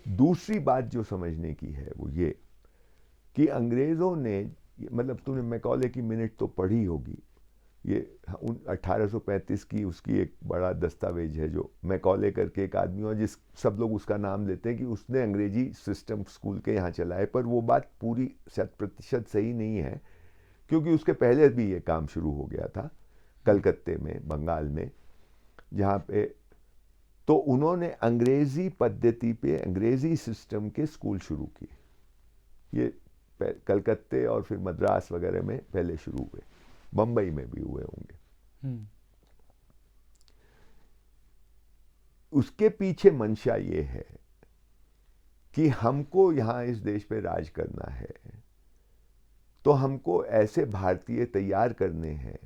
दूसरी बात जो समझने की है वो ये कि अंग्रेजों ने, मतलब तुमने मैकॉले की मिनट तो पढ़ी होगी, ये 1835 की उसकी एक बड़ा दस्तावेज है, जो मैकॉले करके एक आदमी और जिस सब लोग उसका नाम लेते हैं कि उसने अंग्रेजी सिस्टम स्कूल के यहाँ चलाए, पर वो बात पूरी 100% सही नहीं है, क्योंकि उसके पहले भी ये काम शुरू हो गया था कलकत्ते में, बंगाल में, जहाँ पे तो उन्होंने अंग्रेजी पद्धति पे, अंग्रेजी सिस्टम के स्कूल शुरू किए। ये कलकत्ते और फिर मद्रास वगैरह में पहले शुरू हुए, बम्बई में भी हुए होंगे। उसके पीछे मंशा ये है कि हमको यहाँ इस देश पे राज करना है, तो हमको ऐसे भारतीय तैयार करने हैं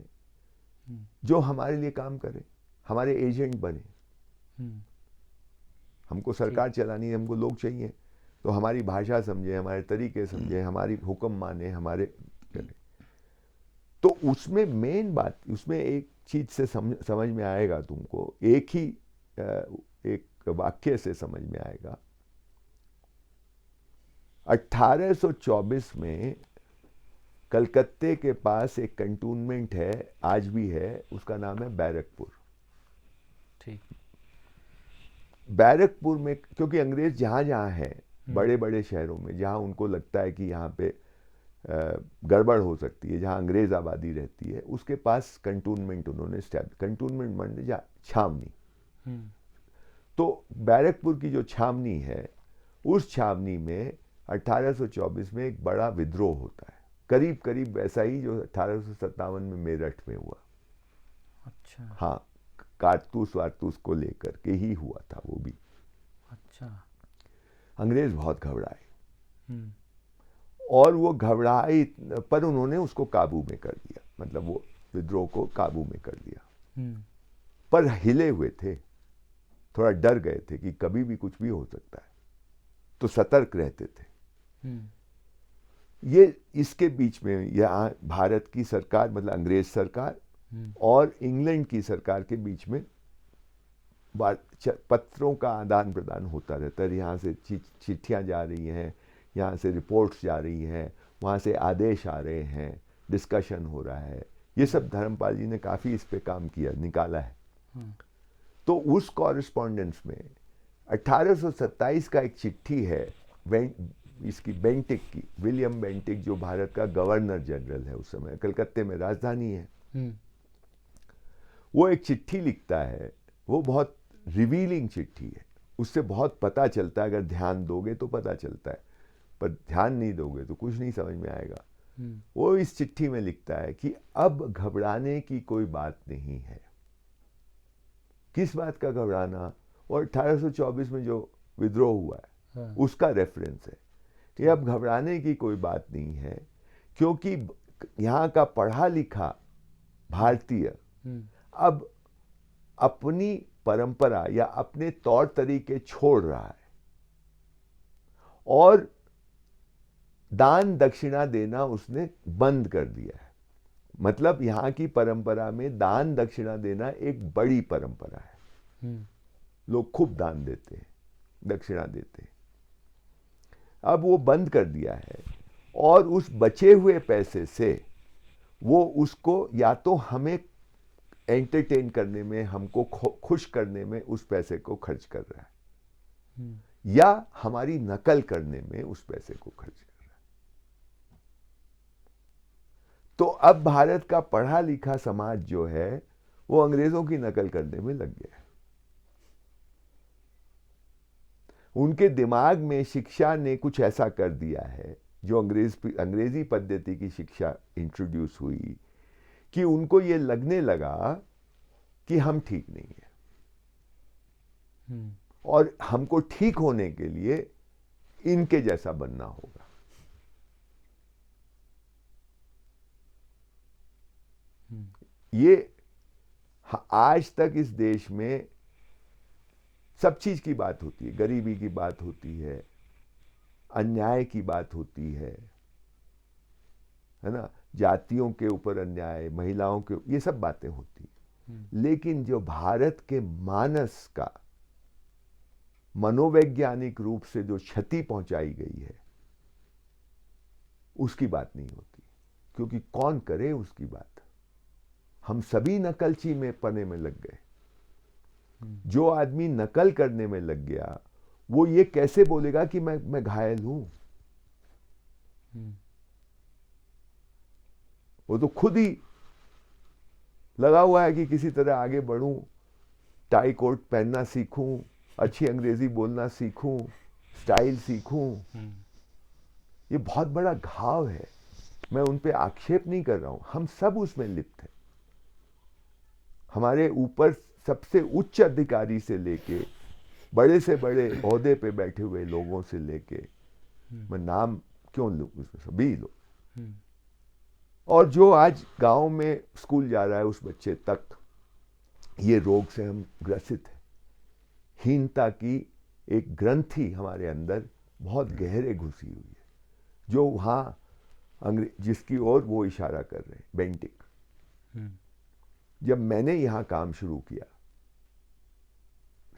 जो हमारे लिए काम करें, हमारे एजेंट बने। हमको सरकार चलानी है, हमको लोग चाहिए, तो हमारी भाषा समझे, हमारे तरीके समझे, हमारी हुक्म माने, हमारे करें। तो उसमें मेन बात, उसमें एक चीज से समझ में आएगा तुमको, एक ही एक वाक्य से समझ में आएगा। 1824 में कलकत्ते के पास एक कंटोनमेंट है, आज भी है, उसका नाम है बैरकपुर। ठीक। बैरकपुर में, क्योंकि अंग्रेज जहाँ जहाँ हैं, बड़े बड़े शहरों में जहाँ उनको लगता है कि यहाँ पे गड़बड़ हो सकती है, जहाँ अंग्रेज आबादी रहती है, उसके पास कंटोनमेंट उन्होंने कंटोनमेंट मान छावनी। तो बैरकपुर की जो छावनी है, उस छावनी में 1824 में एक बड़ा विद्रोह होता है, करीब करीब वैसा ही जो 1857 में मेरठ में हुआ। अच्छा। हाँ, कारतूस वारतूस को लेकर के ही हुआ था वो भी। अच्छा। अंग्रेज बहुत घबराए, और वो घबराए, पर उन्होंने उसको काबू में कर लिया, मतलब वो विद्रोह को काबू में कर लिया। पर हिले हुए थे, थोड़ा डर गए थे कि कभी भी कुछ भी हो सकता है, तो सतर्क रहते थे। ये इसके बीच में यहाँ भारत की सरकार, मतलब अंग्रेज सरकार और इंग्लैंड की सरकार के बीच में पत्रों का आदान प्रदान होता रहता है। यहाँ से चिट्ठियाँ जा रही हैं, यहाँ से रिपोर्ट्स जा रही हैं, वहाँ से आदेश आ रहे हैं, डिस्कशन हो रहा है, ये सब धर्मपाल जी ने काफ़ी इस पे काम किया, निकाला है। हम्म, तो उस कॉरेस्पॉन्डेंस में 1827 का एक चिट्ठी है इसकी बेंटिक की, विलियम बेंटिक, जो भारत का गवर्नर जनरल है उस समय, कलकत्ते में राजधानी है। हम्म, वो एक चिट्ठी लिखता है, वो बहुत रिवीलिंग चिट्ठी है, उससे बहुत पता चलता है, अगर ध्यान दोगे तो पता चलता है, पर ध्यान नहीं दोगे तो कुछ नहीं समझ में आएगा। वो इस चिट्ठी में लिखता है कि अब घबराने की कोई बात नहीं है। किस बात का घबराना? और 1824 में जो विद्रोह हुआ है हाँ, उसका रेफरेंस है कि अब घबराने की कोई बात नहीं है, क्योंकि यहाँ का पढ़ा लिखा भारतीय हम्म, अब अपनी परंपरा या अपने तौर तरीके छोड़ रहा है और दान दक्षिणा देना उसने बंद कर दिया है। मतलब यहाँ की परंपरा में दान दक्षिणा देना एक बड़ी परंपरा है, हम्म, लोग खूब दान देते हैं, दक्षिणा देते हैं। अब वो बंद कर दिया है और उस बचे हुए पैसे से वो उसको या तो हमें एंटरटेन करने में, हमको खुश करने में उस पैसे को खर्च कर रहा है, हम्म, या हमारी नकल करने में उस पैसे को खर्च कर रहा है। तो अब भारत का पढ़ा लिखा समाज जो है वो अंग्रेजों की नकल करने में लग गया है। उनके दिमाग में शिक्षा ने कुछ ऐसा कर दिया है, जो अंग्रेजी पद्धति की शिक्षा इंट्रोड्यूस हुई, कि उनको ये लगने लगा कि हम ठीक नहीं है और हमको ठीक होने के लिए इनके जैसा बनना होगा। ये आज तक इस देश में सब चीज की बात होती है, गरीबी की बात होती है, अन्याय की बात होती है ना, जातियों के ऊपर अन्याय, महिलाओं के, ये सब बातें होती है। लेकिन जो भारत के मानस का मनोवैज्ञानिक रूप से जो क्षति पहुंचाई गई है उसकी बात नहीं होती, क्योंकि कौन करे उसकी बात। हम सभी नकलची में पने में लग गए। जो आदमी नकल करने में लग गया वो ये कैसे बोलेगा कि मैं घायल हूं? वो तो खुद ही लगा हुआ है कि किसी तरह आगे बढ़ूं, टाई कोट पहनना सीखूं, अच्छी अंग्रेजी बोलना सीखूं, स्टाइल सीखूं। ये बहुत बड़ा घाव है। मैं उन पे आक्षेप नहीं कर रहा हूं, हम सब उसमें लिप्त हैं। हमारे ऊपर सबसे उच्च अधिकारी से लेके बड़े से बड़े ओहदे पे बैठे हुए लोगों से लेके, मैं नाम क्यों लूं, उसमें सभी लोग, और जो आज गांव में स्कूल जा रहा है उस बच्चे तक, ये रोग से हम ग्रसित हैं। हीनता की एक ग्रंथि हमारे अंदर बहुत गहरे घुसी हुई है, जो वहाँ जिसकी ओर वो इशारा कर रहे हैं, बेंटिक। जब मैंने यहाँ काम शुरू किया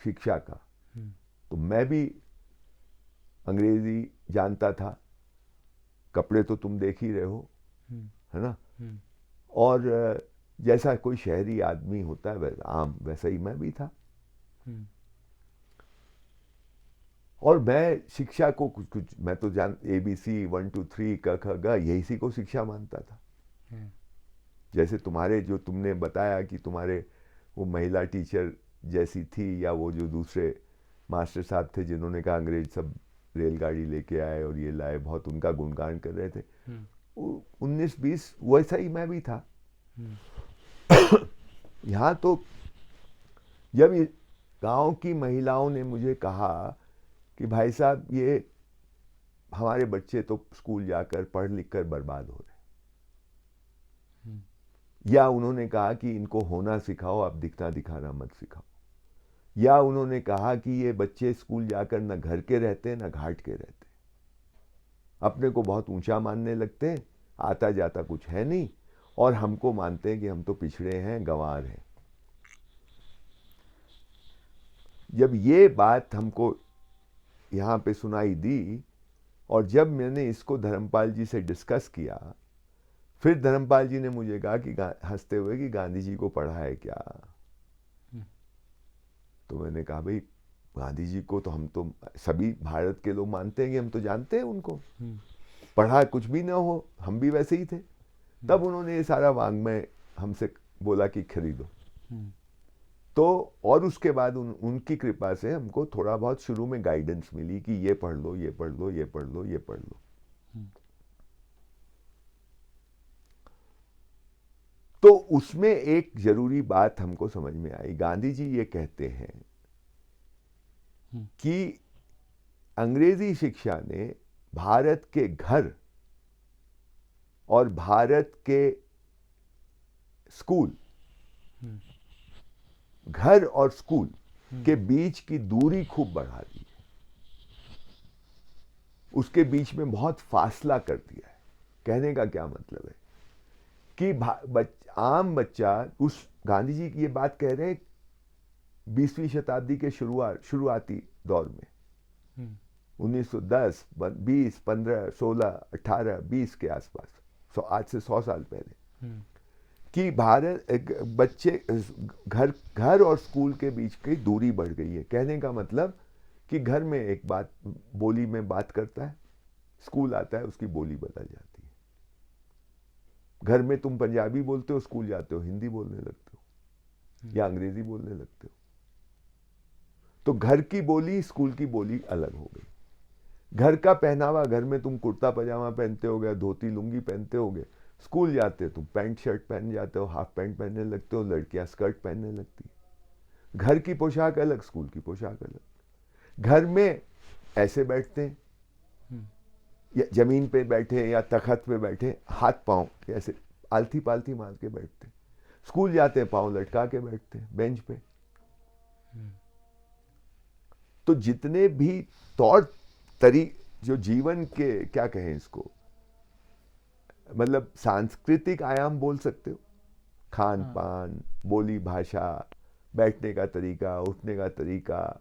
शिक्षा का, तो मैं भी अंग्रेजी जानता था, कपड़े तो तुम देख ही रहे हो, है ना, और जैसा कोई शहरी आदमी होता है वैसा आम, वैसा ही मैं भी था। और मैं शिक्षा को कुछ मैं तो जान ABC 1 2 3 क ख ग यही सी को शिक्षा मानता था। जैसे तुम्हारे जो तुमने बताया कि तुम्हारे वो महिला टीचर जैसी थी, या वो जो दूसरे मास्टर साहब थे जिन्होंने कहा अंग्रेज सब रेलगाड़ी लेके आए और ये लाए, बहुत उनका गुणगान कर रहे थे, 19-20 वैसा ही मैं भी था। यहाँ तो जब गांव की महिलाओं ने मुझे कहा कि भाई साहब ये हमारे बच्चे तो स्कूल जाकर पढ़ लिख कर बर्बाद हो रहे, या उन्होंने कहा कि इनको होना सिखाओ, आप दिखना दिखाना मत सिखाओ, या उन्होंने कहा कि ये बच्चे स्कूल जाकर न घर के रहते न घाट के रहते, अपने को बहुत ऊंचा मानने लगते हैं, आता जाता कुछ है नहीं, और हमको मानते हैं कि हम तो पिछड़े हैं, गंवार हैं। जब ये बात हमको यहाँ पे सुनाई दी, और जब मैंने इसको धर्मपाल जी से डिस्कस किया, फिर धर्मपाल जी ने मुझे कहा कि हंसते हुए कि गांधी जी को पढ़ा है क्या? तो मैंने कहा भाई गांधी जी को तो हम तो सभी भारत के लोग मानते हैं कि हम तो जानते हैं उनको, पढ़ा कुछ भी ना हो, हम भी वैसे ही थे। तब उन्होंने ये सारा वाङ्मय हमसे बोला कि खरीदो। तो और उसके बाद उनकी कृपा से हमको थोड़ा बहुत शुरू में गाइडेंस मिली कि ये पढ़ लो, ये पढ़ लो, ये पढ़ लो, ये पढ़ लो। तो उसमें एक जरूरी बात हमको समझ में आई। गांधी जी ये कहते हैं कि अंग्रेजी शिक्षा ने भारत के घर और भारत के स्कूल, घर और स्कूल के बीच की दूरी खूब बढ़ा दी है, उसके बीच में बहुत फासला कर दिया है। कहने का क्या मतलब है कि आम बच्चा, उस गांधी जी की ये बात कह रहे हैं 20वीं शताब्दी के शुरुआती दौर में, 1910, 20, 15, 16, 18, 20 के आसपास, आज से 100 साल पहले, कि भारत बच्चे घर और स्कूल के बीच की दूरी बढ़ गई है। कहने का मतलब कि घर में एक बात बोली में बात करता है, स्कूल आता है उसकी बोली बदल जाती है। घर में तुम पंजाबी बोलते हो, स्कूल जाते हो हिंदी बोलने लगते हो या अंग्रेजी बोलने लगते हो। तो घर की बोली स्कूल की बोली अलग हो गई। घर का पहनावा, घर में तुम कुर्ता पजामा पहनते होगे, धोती लुंगी पहनते होगे, स्कूल जाते हो तुम पैंट शर्ट पहन जाते हो, हाफ पैंट पहनने लगते हो, लड़कियां स्कर्ट पहनने लगती है। घर की पोशाक अलग, स्कूल की पोशाक अलग। घर में ऐसे बैठते हैं या जमीन पे बैठे या तखत पे बैठे, हाथ पांव ऐसे आलती पालती मार के बैठते। स्कूल जाते हैं पांव लटका के बैठते हैं बेंच पे। तो जितने भी तौर जो जीवन के क्या कहें इसको, मतलब सांस्कृतिक आयाम बोल सकते हो, खान पान, बोली भाषा, बैठने का तरीका, उठने का तरीका,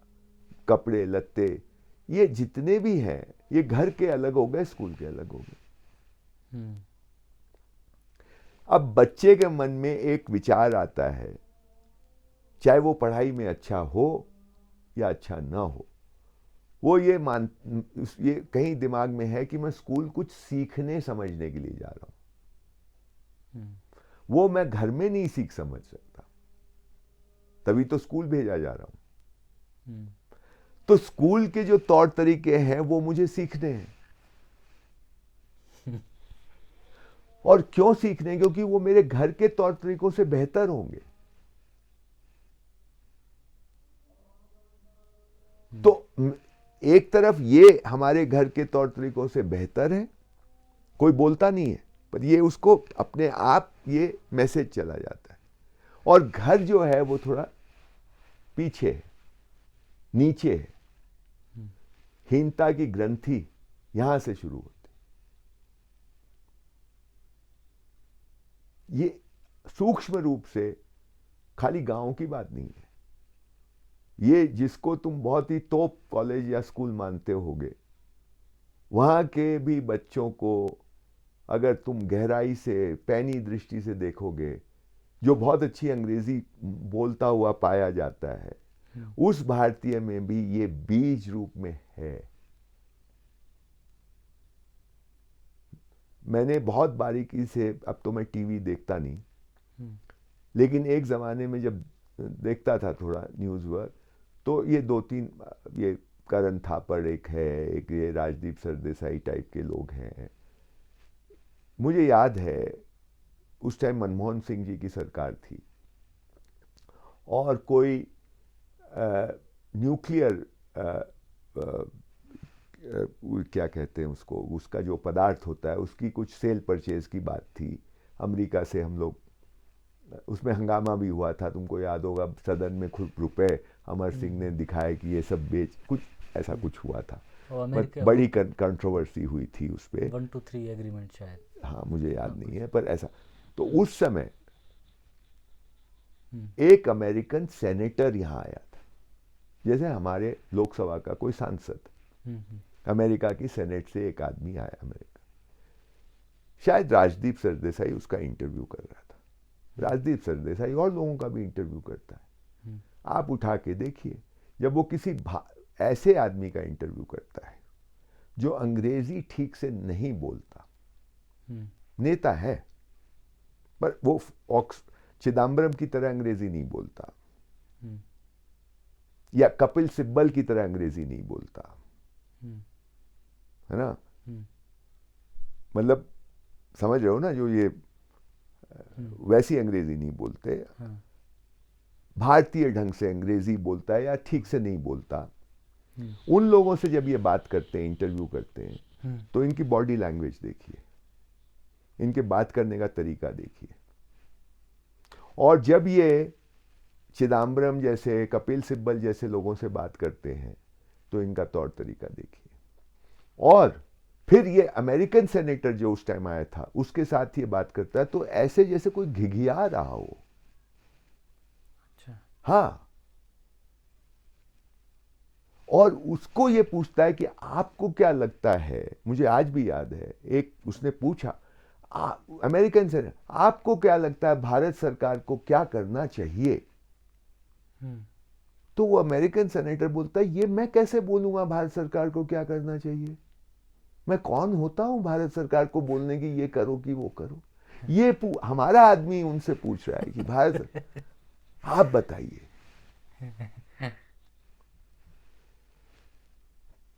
कपड़े लत्ते, ये जितने भी हैं ये घर के अलग हो गए, स्कूल के अलग हो गए। अब बच्चे के मन में एक विचार आता है, चाहे वो पढ़ाई में अच्छा हो या अच्छा ना हो, वो ये कहीं दिमाग में है कि मैं स्कूल कुछ सीखने समझने के लिए जा रहा हूं, वो मैं घर में नहीं सीख समझ सकता, तभी तो स्कूल भेजा जा रहा हूं। तो स्कूल के जो तौर तरीके हैं वो मुझे सीखने हैं। और क्यों सीखने? क्योंकि वो मेरे घर के तौर तरीकों से बेहतर होंगे। तो एक तरफ ये हमारे घर के तौर तरीकों से बेहतर है, कोई बोलता नहीं है, पर ये उसको अपने आप ये मैसेज चला जाता है। और घर जो है वो थोड़ा पीछे है, नीचे है, हीनता की ग्रंथि यहां से शुरू होती। ये सूक्ष्म रूप से खाली गांव की बात नहीं है, ये जिसको तुम बहुत ही टॉप कॉलेज या स्कूल मानते होगे, वहां के भी बच्चों को अगर तुम गहराई से पैनी दृष्टि से देखोगे, जो बहुत अच्छी अंग्रेजी बोलता हुआ पाया जाता है, उस भारतीय में भी ये बीज रूप में है। मैंने बहुत बारीकी से, अब तो मैं टीवी देखता नहीं, लेकिन एक ज़माने में जब देखता था थोड़ा न्यूज़ वर्क, तो ये 2-3 ये करण थापड़ एक है, एक ये राजदीप सरदेसाई टाइप के लोग हैं। मुझे याद है उस टाइम मनमोहन सिंह जी की सरकार थी और कोई न्यूक्लियर क्या कहते हैं उसको, उसका जो पदार्थ होता है उसकी कुछ सेल परचेज की बात थी अमेरिका से। हम लोग उसमें हंगामा भी हुआ था, तुमको याद होगा, सदन में खुद रुपए अमर सिंह ने दिखाए कि ये सब बेच, कुछ ऐसा कुछ हुआ था, बड़ी कंट्रोवर्सी हुई थी उस पर, 1-2-3 एग्रीमेंट शायद, हाँ मुझे याद नहीं है, पर ऐसा। तो उस समय एक अमेरिकन सेनेटर यहाँ आया था, जैसे हमारे लोकसभा का कोई सांसद, अमेरिका की सेनेट से एक आदमी आया अमेरिका। शायद राजदीप सरदेसाई उसका इंटरव्यू कर रहा था। राजदीप सरदेसाई और लोगों का भी इंटरव्यू करता है, आप उठा के देखिए। जब वो किसी ऐसे आदमी का इंटरव्यू करता है जो अंग्रेजी ठीक से नहीं बोलता, नेता है पर वो चिदम्बरम की तरह अंग्रेजी नहीं बोलता, या कपिल सिब्बल की तरह अंग्रेजी नहीं बोलता, है ना, मतलब समझ रहे हो ना, जो ये वैसी अंग्रेजी नहीं बोलते, भारतीय ढंग से अंग्रेजी बोलता है या ठीक से नहीं बोलता। उन लोगों से जब ये बात करते हैं, इंटरव्यू करते हैं, तो इनकी बॉडी लैंग्वेज देखिए, इनके बात करने का तरीका देखिए। और जब ये चिदम्बरम जैसे, कपिल सिब्बल जैसे लोगों से बात करते हैं, तो इनका तौर तरीका देखिए। और फिर ये अमेरिकन सेनेटर जो उस टाइम आया था, उसके साथ ये बात करता है तो ऐसे जैसे कोई घिघिया रहा हो। अच्छा। हाँ, और उसको ये पूछता है कि आपको क्या लगता है, मुझे आज भी याद है, एक उसने पूछा अमेरिकन सेनेटर, आपको क्या लगता है भारत सरकार को क्या करना चाहिए? तो वो अमेरिकन सेनेटर बोलता है, ये मैं कैसे बोलूंगा भारत सरकार को क्या करना चाहिए? मैं कौन होता हूं भारत सरकार को बोलने की ये करो कि वो करो? ये हमारा आदमी उनसे पूछ रहा है कि भारत आप बताइए।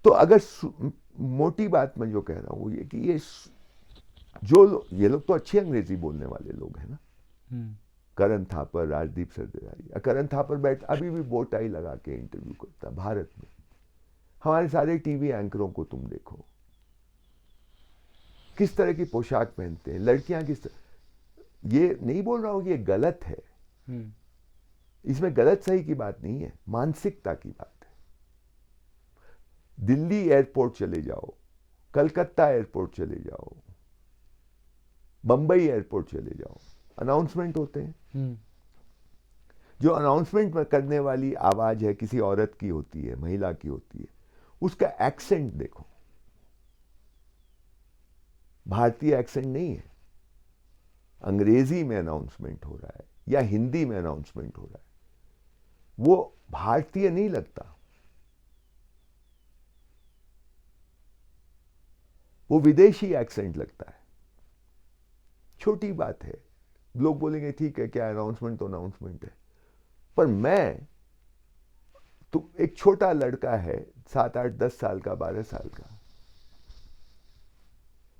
तो अगर मोटी बात मैं जो कह रहा हूं वो ये कि ये लोग तो अच्छी अंग्रेजी बोलने वाले लोग हैं ना, करण थापर, राजदीप सरदेसाई। करण थापर अभी भी बो टाई लगा के इंटरव्यू करता है भारत में। हमारे सारे टीवी एंकरों को तुम देखो, किस तरह की पोशाक पहनते हैं, लड़कियां किस तरह। ये नहीं बोल रहा हूं कि ये गलत है, इसमें गलत सही की बात नहीं है, मानसिकता की बात है। दिल्ली एयरपोर्ट चले जाओ, कलकत्ता एयरपोर्ट चले जाओ, बंबई एयरपोर्ट चले जाओ, अनाउंसमेंट होते हैं। जो अनाउंसमेंट में करने वाली आवाज है किसी औरत की होती है, महिला की होती है, उसका एक्सेंट देखो, भारतीय एक्सेंट नहीं है। अंग्रेजी में अनाउंसमेंट हो रहा है या हिंदी में अनाउंसमेंट हो रहा है, वो भारतीय नहीं लगता, वो विदेशी एक्सेंट लगता है। छोटी बात है, लोग बोलेंगे ठीक है, क्या अनाउंसमेंट तो अनाउंसमेंट है, पर मैं तो एक छोटा लड़का है, 7, 8, 10 साल का, 12 साल का,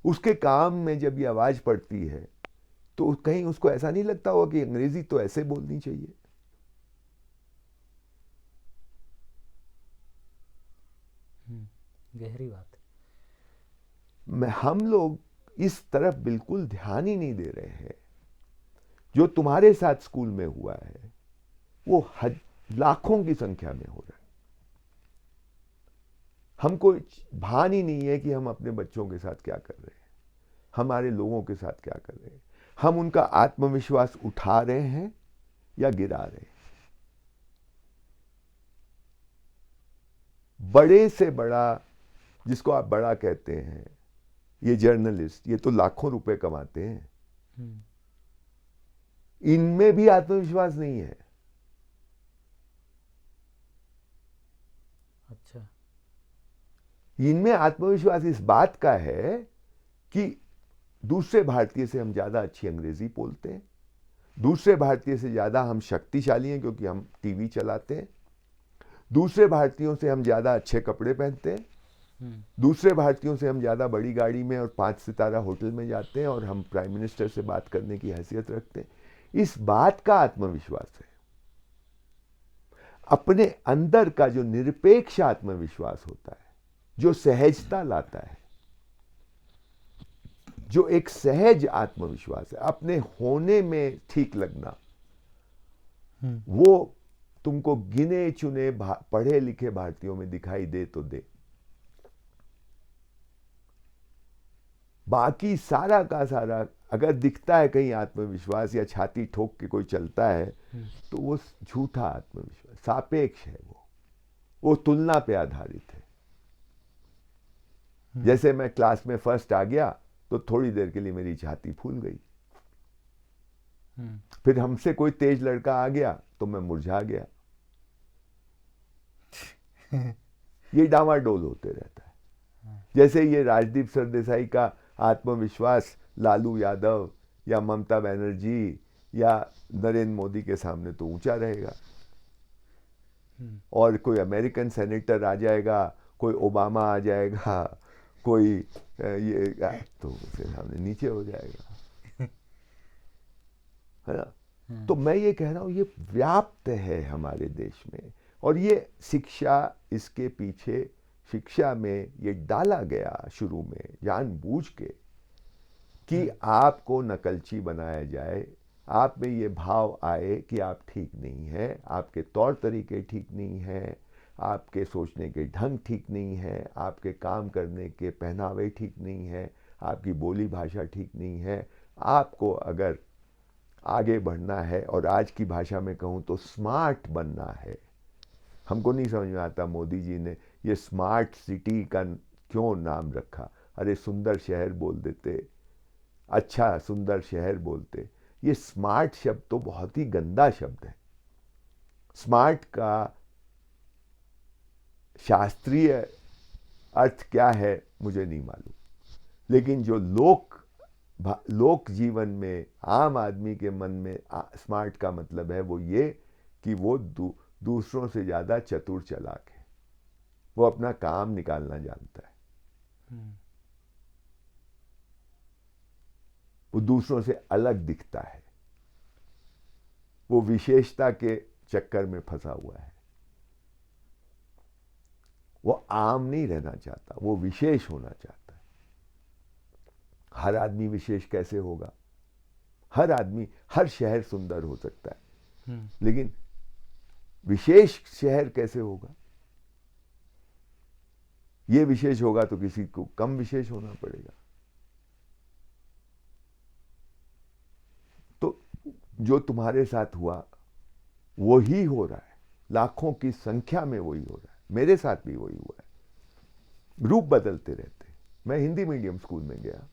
उसके काम में जब ये आवाज पड़ती है तो कहीं उसको ऐसा नहीं लगता होगा कि अंग्रेजी तो ऐसे बोलनी चाहिए। गहरी बात है। हम लोग इस तरफ बिल्कुल ध्यान ही नहीं दे रहे हैं। जो तुम्हारे साथ स्कूल में हुआ है वो लाखों की संख्या में हो रहा है। हमको भान ही नहीं है कि हम अपने बच्चों के साथ क्या कर रहे हैं, हमारे लोगों के साथ क्या कर रहे हैं। हम उनका आत्मविश्वास उठा रहे हैं या गिरा रहे हैं। बड़े से बड़ा, जिसको आप बड़ा कहते हैं, ये जर्नलिस्ट, ये तो लाखों रुपए कमाते हैं, इनमें भी आत्मविश्वास नहीं है। अच्छा। इनमें आत्मविश्वास इस बात का है कि दूसरे भारतीय से हम ज्यादा अच्छी अंग्रेजी बोलते हैं, दूसरे भारतीय से ज्यादा हम शक्तिशाली हैं क्योंकि हम टीवी चलाते हैं, दूसरे भारतीयों से हम ज्यादा अच्छे कपड़े पहनते हैं, दूसरे भारतीयों से हम ज्यादा बड़ी गाड़ी में और 5 सितारा होटल में जाते हैं और हम प्राइम मिनिस्टर से बात करने की हैसियत रखते हैं। इस बात का आत्मविश्वास है। अपने अंदर का जो निरपेक्ष आत्मविश्वास होता है, जो सहजता लाता है, जो एक सहज आत्मविश्वास है, अपने होने में ठीक लगना, वो तुमको गिने चुने पढ़े लिखे भारतीयों में दिखाई दे तो दे। बाकी सारा का सारा अगर दिखता है कहीं आत्मविश्वास या छाती ठोक के कोई चलता है तो वो झूठा आत्मविश्वास, सापेक्ष है, वो तुलना पे आधारित है। जैसे मैं क्लास में फर्स्ट आ गया तो थोड़ी देर के लिए मेरी छाती फूल गई। हम्म। फिर हमसे कोई तेज लड़का आ गया तो मैं मुरझा गया। ये डामाडोल होते रहता है। जैसे ये राजदीप सरदेसाई का आत्मविश्वास लालू यादव या ममता बनर्जी या नरेंद्र मोदी के सामने तो ऊंचा रहेगा, और कोई अमेरिकन सेनेटर आ जाएगा, कोई ओबामा आ जाएगा, कोई ये तो उसके सामने नीचे हो जाएगा, है ना। तो मैं ये कह रहा हूँ, ये व्याप्त है हमारे देश में, और ये शिक्षा, इसके पीछे शिक्षा में ये डाला गया शुरू में जानबूझ के कि आपको नकलची बनाया जाए, आप में ये भाव आए कि आप ठीक नहीं हैं, आपके तौर तरीके ठीक नहीं हैं, आपके सोचने के ढंग ठीक नहीं है, आपके काम करने के पहनावे ठीक नहीं है, आपकी बोली भाषा ठीक नहीं है। आपको अगर आगे बढ़ना है, और आज की भाषा में कहूँ तो स्मार्ट बनना है। हमको नहीं समझ में आता मोदी जी ने ये स्मार्ट सिटी का क्यों नाम रखा। अरे सुंदर शहर बोल देते, अच्छा सुंदर शहर बोलते। ये स्मार्ट शब्द तो बहुत ही गंदा शब्द है। स्मार्ट का शास्त्रीय अर्थ क्या है मुझे नहीं मालूम, लेकिन जो लोक जीवन में आम आदमी के मन में स्मार्ट का मतलब है वो ये कि वो दूसरों से ज़्यादा चतुर चालाक है, वो अपना काम निकालना जानता है, वो दूसरों से अलग दिखता है, वो विशेषता के चक्कर में फंसा हुआ है, वो आम नहीं रहना चाहता, वो विशेष होना चाहता है। हर आदमी विशेष कैसे होगा? हर आदमी, हर शहर सुंदर हो सकता है, लेकिन विशेष शहर कैसे होगा? ये विशेष होगा तो किसी को कम विशेष होना पड़ेगा। तो जो तुम्हारे साथ हुआ वही हो रहा है, लाखों की संख्या में वही हो रहा है, मेरे साथ भी वही हुआ है। रूप बदलते रहते। मैं हिंदी मीडियम स्कूल में गया,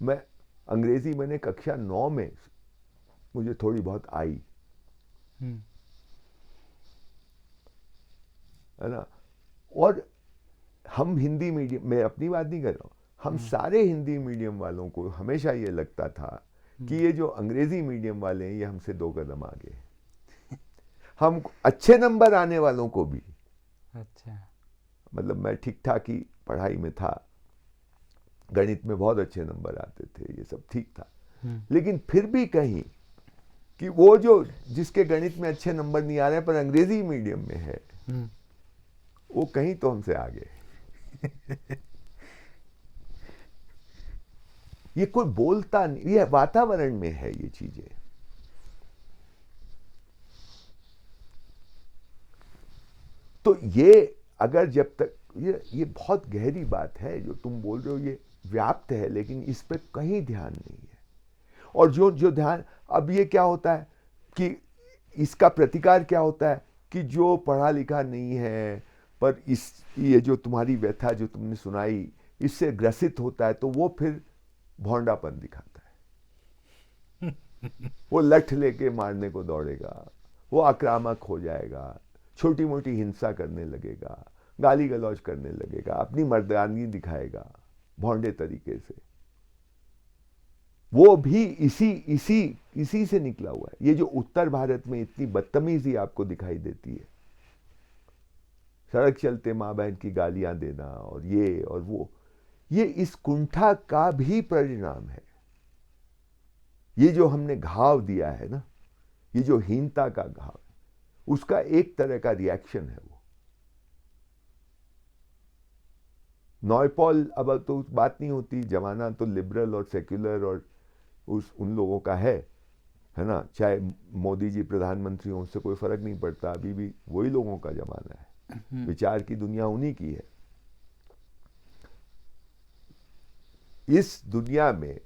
मैं अंग्रेजी मैंने कक्षा 9 में मुझे थोड़ी बहुत आई, है ना। और हम हिंदी मीडियम, मैं अपनी बात नहीं कर रहा हूँ, हम सारे हिंदी मीडियम वालों को हमेशा ये लगता था कि ये जो अंग्रेजी मीडियम वाले हैं ये हमसे 2 कदम आगे। हम अच्छे नंबर आने वालों को भी, अच्छा, मतलब मैं ठीक ठाक ही पढ़ाई में था, गणित में बहुत अच्छे नंबर आते थे, ये सब ठीक था, लेकिन फिर भी कहीं कि वो जो जिसके गणित में अच्छे नंबर नहीं आ रहे पर अंग्रेजी मीडियम में है, वो कहीं तो हमसे आगे है। ये कोई बोलता नहीं, ये वातावरण में है ये चीजें। तो ये अगर जब तक ये बहुत गहरी बात है जो तुम बोल रहे हो, ये व्याप्त है, लेकिन इस पे कहीं ध्यान नहीं है। और जो ध्यान, अब ये क्या होता है कि इसका प्रतिकार क्या होता है कि जो पढ़ा लिखा नहीं है पर ये जो तुम्हारी व्यथा जो तुमने सुनाई इससे ग्रसित होता है, तो वो फिर भौंडापन दिखाता है। वो लठ लेके मारने को दौड़ेगा, वो आक्रामक हो जाएगा, छोटी मोटी हिंसा करने लगेगा, गाली गलौज करने लगेगा, अपनी मर्दानगी दिखाएगा भौंडे तरीके से। वो भी इसी से निकला हुआ है। ये जो उत्तर भारत में इतनी बदतमीजी आपको दिखाई देती है, सड़क चलते माँ बहन की गालियां देना और ये और वो, ये इस कुंठा का भी परिणाम है। ये जो हमने घाव दिया है ना, ये जो हीनता का घाव, उसका एक तरह का रिएक्शन है वो। नॉयपॉल, अब तो बात नहीं होती, जमाना तो लिबरल और सेक्युलर और उन लोगों का है ना। चाहे मोदी जी प्रधानमंत्री हों, उससे कोई फर्क नहीं पड़ता, अभी भी वही लोगों का जमाना है, विचार की दुनिया उन्हीं की है। इस दुनिया में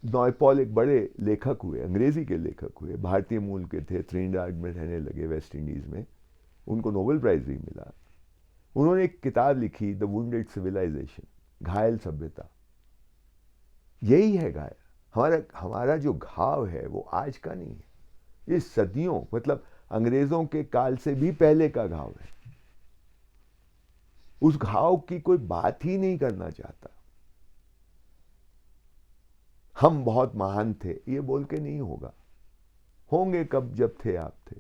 नॉयपॉल एक बड़े लेखक हुए, अंग्रेजी के लेखक हुए, भारतीय मूल के थे, त्रिनिडाद में रहने लगे, वेस्ट इंडीज में, उनको नोबेल प्राइज भी मिला। उन्होंने एक किताब लिखी, द वुंडेड सिविलाइजेशन, घायल सभ्यता। यही है घायल। हमारा जो घाव है वो आज का नहीं है, ये सदियों, मतलब अंग्रेजों के काल से भी पहले का घाव है। उस घाव की कोई बात ही नहीं करना चाहता। हम बहुत महान थे ये बोल के नहीं होगा, होंगे कब, जब थे आप थे।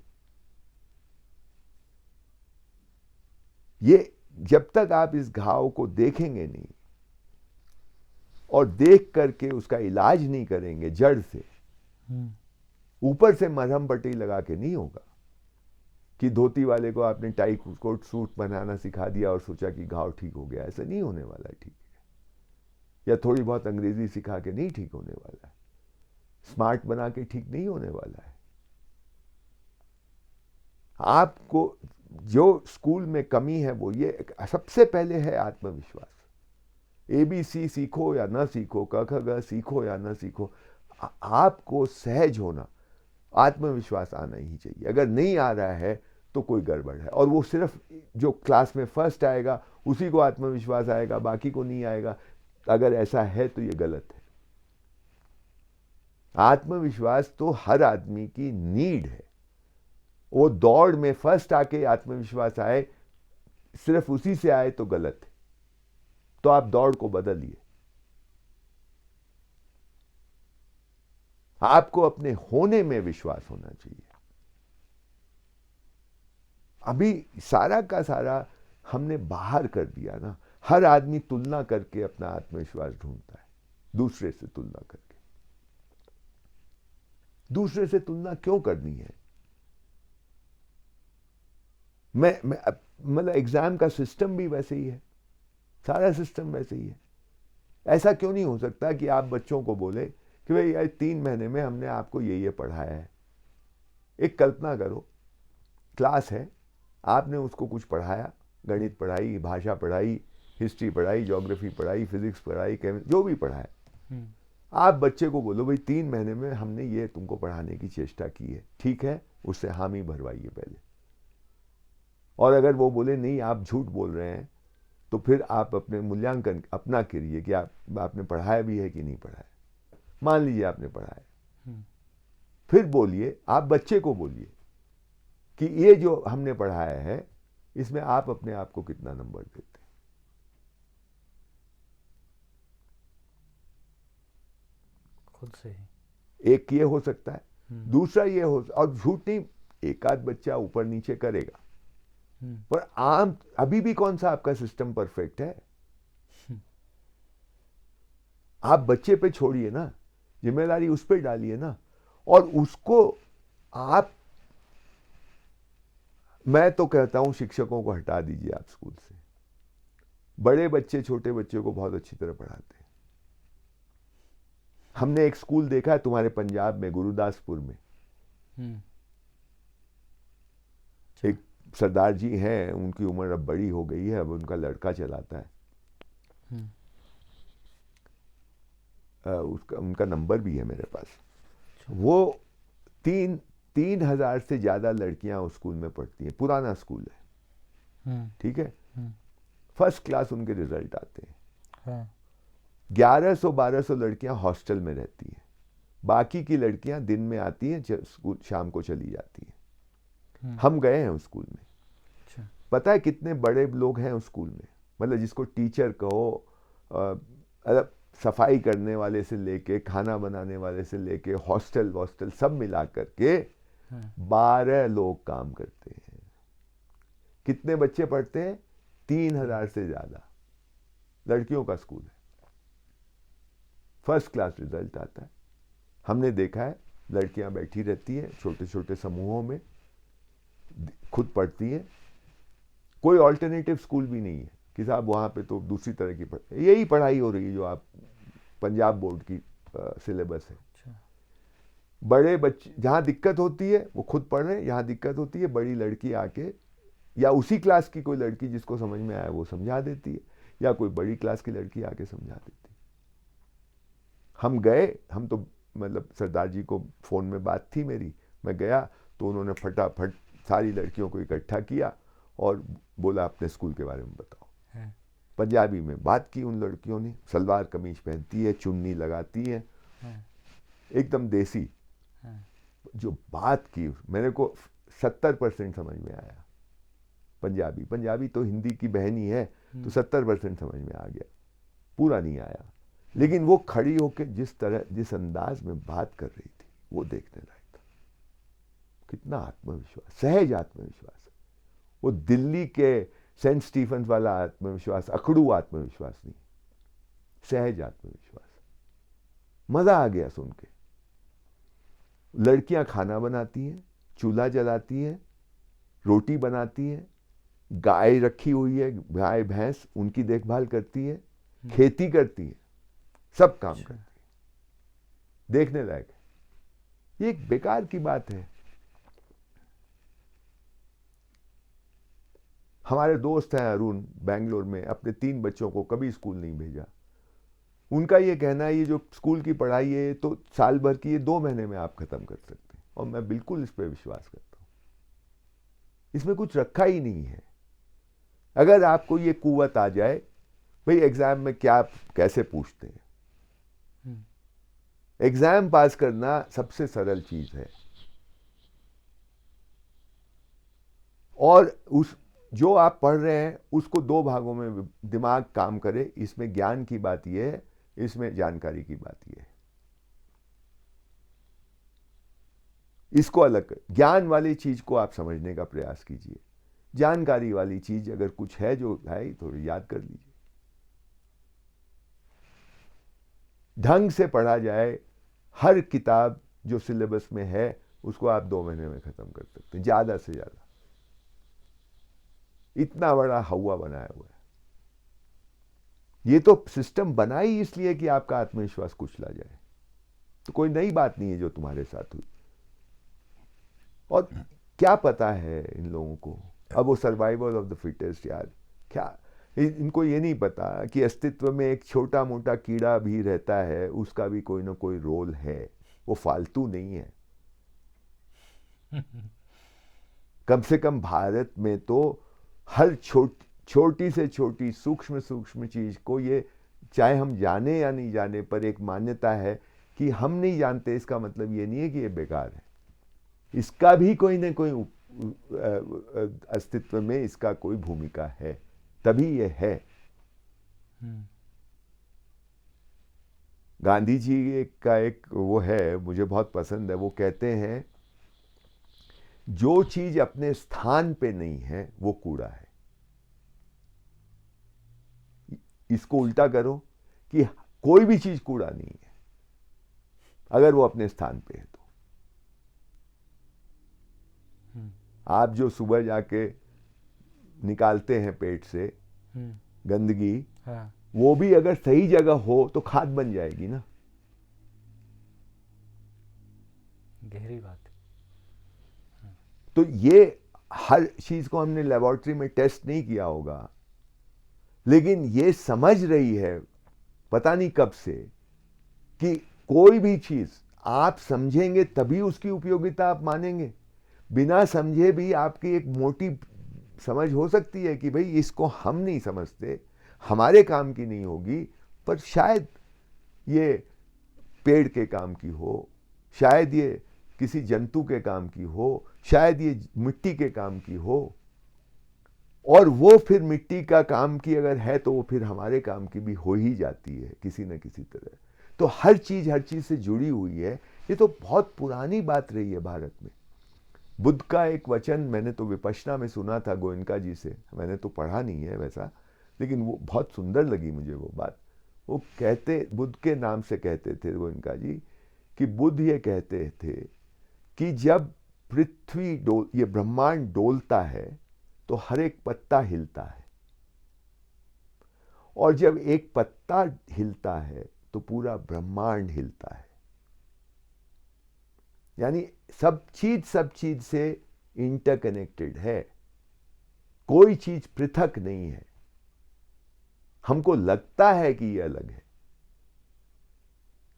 ये जब तक आप इस घाव को देखेंगे नहीं और देख करके उसका इलाज नहीं करेंगे जड़ से, ऊपर से मरहम पट्टी लगा के नहीं होगा कि धोती वाले को आपने टाई कोट सूट बनाना सिखा दिया और सोचा कि घाव ठीक हो गया। ऐसा नहीं होने वाला है ठीक है। या थोड़ी बहुत अंग्रेजी सिखा के नहीं ठीक होने वाला है, स्मार्ट बना के ठीक नहीं होने वाला है। आपको जो स्कूल में कमी है वो ये सबसे पहले है आत्मविश्वास। ABC सीखो या ना सीखो, क ख ग सीखो या ना सीखो, आपको सहज होना, आत्मविश्वास आना ही चाहिए। अगर नहीं आ रहा है तो कोई गड़बड़ है। और वो सिर्फ जो क्लास में फर्स्ट आएगा उसी को आत्मविश्वास आएगा, बाकी को नहीं आएगा। अगर ऐसा है तो ये गलत है। आत्मविश्वास तो हर आदमी की नीड है। वो दौड़ में फर्स्ट आके आत्मविश्वास आए, सिर्फ उसी से आए तो गलत है। तो आप दौड़ को बदलिए। आपको अपने होने में विश्वास होना चाहिए। अभी सारा का सारा हमने बाहर कर दिया ना। हर आदमी तुलना करके अपना आत्मविश्वास ढूंढता है, दूसरे से तुलना करके। दूसरे से तुलना क्यों करनी है? मैं मतलब एग्जाम का सिस्टम भी वैसे ही है, सारा सिस्टम वैसे ही है। ऐसा क्यों नहीं हो सकता कि आप बच्चों को बोले कि भाई यार 3 महीने में हमने आपको ये पढ़ाया है। एक कल्पना करो, क्लास है, आपने उसको कुछ पढ़ाया, गणित पढ़ाई, भाषा पढ़ाई, हिस्ट्री पढ़ाई, ज्योग्राफी पढ़ाई, फिजिक्स पढ़ाई, केमिस्ट्री, जो भी पढ़ाया। आप बच्चे को बोलो भाई 3 महीने में हमने ये तुमको पढ़ाने की चेष्टा की है, ठीक है? उससे हामी भरवाइए पहले। और अगर वो बोले नहीं आप झूठ बोल रहे हैं, तो फिर आप अपने मूल्यांकन अपना करिए कि आपने पढ़ाया भी है कि नहीं पढ़ाया। मान लीजिए आपने पढ़ाया, फिर बोलिए, आप बच्चे को बोलिए कि ये जो हमने पढ़ाया है इसमें आप अपने आप को कितना नंबर देते हैं। खुद से ही। एक ये हो सकता है, दूसरा ये हो, और झूठ नहीं, एक आध बच्चा ऊपर नीचे करेगा, पर आम अभी भी कौन सा आपका सिस्टम परफेक्ट है? आप बच्चे पे छोड़िए ना, जिम्मेदारी उस पर डालिए ना। और उसको आप, मैं तो कहता हूं शिक्षकों को हटा दीजिए आप स्कूल से। बड़े बच्चे छोटे बच्चों को बहुत अच्छी तरह पढ़ाते हैं। हमने एक स्कूल देखा है तुम्हारे पंजाब में, गुरुदासपुर में। एक सरदार जी हैं, उनकी उम्र अब बड़ी हो गई है, अब उनका लड़का चलाता है। उनका नंबर भी है मेरे पास। वो 3,000 से ज्यादा लड़कियां उस स्कूल में पढ़ती हैं। पुराना स्कूल है, ठीक है? फर्स्ट क्लास उनके रिजल्ट आते हैं। 1100-1200 लड़कियां हॉस्टल में रहती हैं, बाकी की लड़कियां दिन में आती हैं, शाम को चली जाती हैं। हम गए हैं उस स्कूल में। पता है कितने बड़े लोग हैं उस स्कूल में? मतलब जिसको टीचर कहो, सफाई करने वाले से लेके, खाना बनाने वाले से लेके, हॉस्टल सब मिला करके 12 लोग काम करते हैं। कितने बच्चे पढ़ते हैं? 3,000 से ज्यादा। लड़कियों का स्कूल है, फर्स्ट क्लास रिजल्ट आता है। हमने देखा है, लड़कियां बैठी रहती हैं छोटे छोटे समूहों में, खुद पढ़ती हैं। कोई ऑल्टरनेटिव स्कूल भी नहीं है कि साहब वहाँ पे तो दूसरी तरह की यही पढ़ाई हो रही है जो आप पंजाब बोर्ड की सिलेबस है। बड़े बच्चे जहाँ दिक्कत होती है वो खुद पढ़ रहे हैं, यहाँ दिक्कत होती है बड़ी लड़की आके, या उसी क्लास की कोई लड़की जिसको समझ में आया वो समझा देती है, या कोई बड़ी क्लास की लड़की आके समझा देती है। हम गए, हम तो मतलब सरदार जी को फ़ोन में बात थी मेरी, मैं गया तो उन्होंने फटाफट सारी लड़कियों को इकट्ठा किया और बोला अपने स्कूल के बारे में बताओ। हाँ, पंजाबी में बात की उन लड़कियों ने, सलवार कमीज पहनती है, चुन्नी लगाती है, हाँ, एकदम देसी। हाँ, जो बात की मेरे को 70% समझ में आया। पंजाबी पंजाबी तो हिंदी की बहन ही है, तो 70% समझ में आ गया, पूरा नहीं आया। लेकिन वो खड़ी होकर जिस तरह जिस अंदाज में बात कर रही थी वो देखने लायक था। कितना आत्मविश्वास, सहज आत्मविश्वास। वो दिल्ली के सेंट स्टीफेंस वाला आत्मविश्वास, अकड़ू आत्मविश्वास नहीं, सहज आत्मविश्वास। मजा आ गया सुन के। लड़कियां खाना बनाती हैं, चूल्हा जलाती हैं, रोटी बनाती हैं, गाय रखी हुई है, गाय भैंस, उनकी देखभाल करती है, खेती करती है, सब काम करती है। देखने लायक है। ये एक बेकार की बात है। हमारे दोस्त हैं अरुण, बैंगलोर में, अपने 3 बच्चों को कभी स्कूल नहीं भेजा। उनका ये कहना है ये जो स्कूल की पढ़ाई है तो साल भर की, ये 2 महीने में आप खत्म कर सकते हैं। और मैं बिल्कुल इस पर विश्वास करता हूं। इसमें कुछ रखा ही नहीं है। अगर आपको ये कुव्वत आ जाए, भाई एग्जाम में क्या कैसे पूछते हैं, एग्जाम पास करना सबसे सरल चीज है। और उस जो आप पढ़ रहे हैं उसको 2 भागों में दिमाग काम करे। इसमें ज्ञान की बात यह है, इसमें जानकारी की बात यह है। इसको अलग कर, ज्ञान वाली चीज को आप समझने का प्रयास कीजिए। जानकारी वाली चीज अगर कुछ है जो है थोड़ी याद कर लीजिए। ढंग से पढ़ा जाए, हर किताब जो सिलेबस में है उसको आप 2 महीने में खत्म कर सकते हैं, ज्यादा से ज्यादा। इतना बड़ा हवा बनाया हुआ है। ये तो सिस्टम बना ही इसलिए कि आपका आत्मविश्वास कुचला जाए। तो कोई नई बात नहीं है जो तुम्हारे साथ हुई। और क्या पता है इन लोगों को, अब वो सर्वाइवल ऑफ द फिटेस्ट यार, क्या इनको ये नहीं पता कि अस्तित्व में एक छोटा मोटा कीड़ा भी रहता है, उसका भी कोई ना कोई रोल है, वो फालतू नहीं है। कम से कम भारत में तो हर छोटी से छोटी सूक्ष्म सूक्ष्म चीज को, ये चाहे हम जाने या नहीं जाने, पर एक मान्यता है कि हम नहीं जानते, इसका मतलब ये नहीं है कि ये बेकार है। इसका भी कोई ना कोई अस्तित्व में इसका कोई भूमिका है, तभी ये है। गांधी जी का एक वो है, मुझे बहुत पसंद है। वो कहते हैं जो चीज अपने स्थान पे नहीं है वो कूड़ा है। इसको उल्टा करो कि कोई भी चीज कूड़ा नहीं है अगर वो अपने स्थान पे है तो। आप जो सुबह जाके निकालते हैं पेट से गंदगी, हाँ, वो भी अगर सही जगह हो तो खाद बन जाएगी ना। गहरी बात। तो ये हर चीज को हमने लेबोरेटरी में टेस्ट नहीं किया होगा, लेकिन ये समझ रही है पता नहीं कब से कि कोई भी चीज आप समझेंगे तभी उसकी उपयोगिता आप मानेंगे। बिना समझे भी आपकी एक मोटी समझ हो सकती है कि भाई इसको हम नहीं समझते, हमारे काम की नहीं होगी, पर शायद ये पेड़ के काम की हो, शायद ये किसी जंतु के काम की हो, शायद ये मिट्टी के काम की हो। और वो फिर मिट्टी का काम की अगर है तो वो फिर हमारे काम की भी हो ही जाती है किसी न किसी तरह। तो हर चीज से जुड़ी हुई है। ये तो बहुत पुरानी बात रही है भारत में। बुद्ध का एक वचन मैंने तो विपश्यना में सुना था गोयनका जी से, मैंने तो पढ़ा नहीं है वैसा, लेकिन वो बहुत सुंदर लगी मुझे वो बात। वो कहते, बुद्ध के नाम से कहते थे गोयनका जी, कि बुद्ध ये कहते थे कि जब पृथ्वी ये ब्रह्मांड डोलता है तो हर एक पत्ता हिलता है, और जब एक पत्ता हिलता है तो पूरा ब्रह्मांड हिलता है। यानी सब चीज से इंटरकनेक्टेड है, कोई चीज पृथक नहीं है। हमको लगता है कि ये अलग है।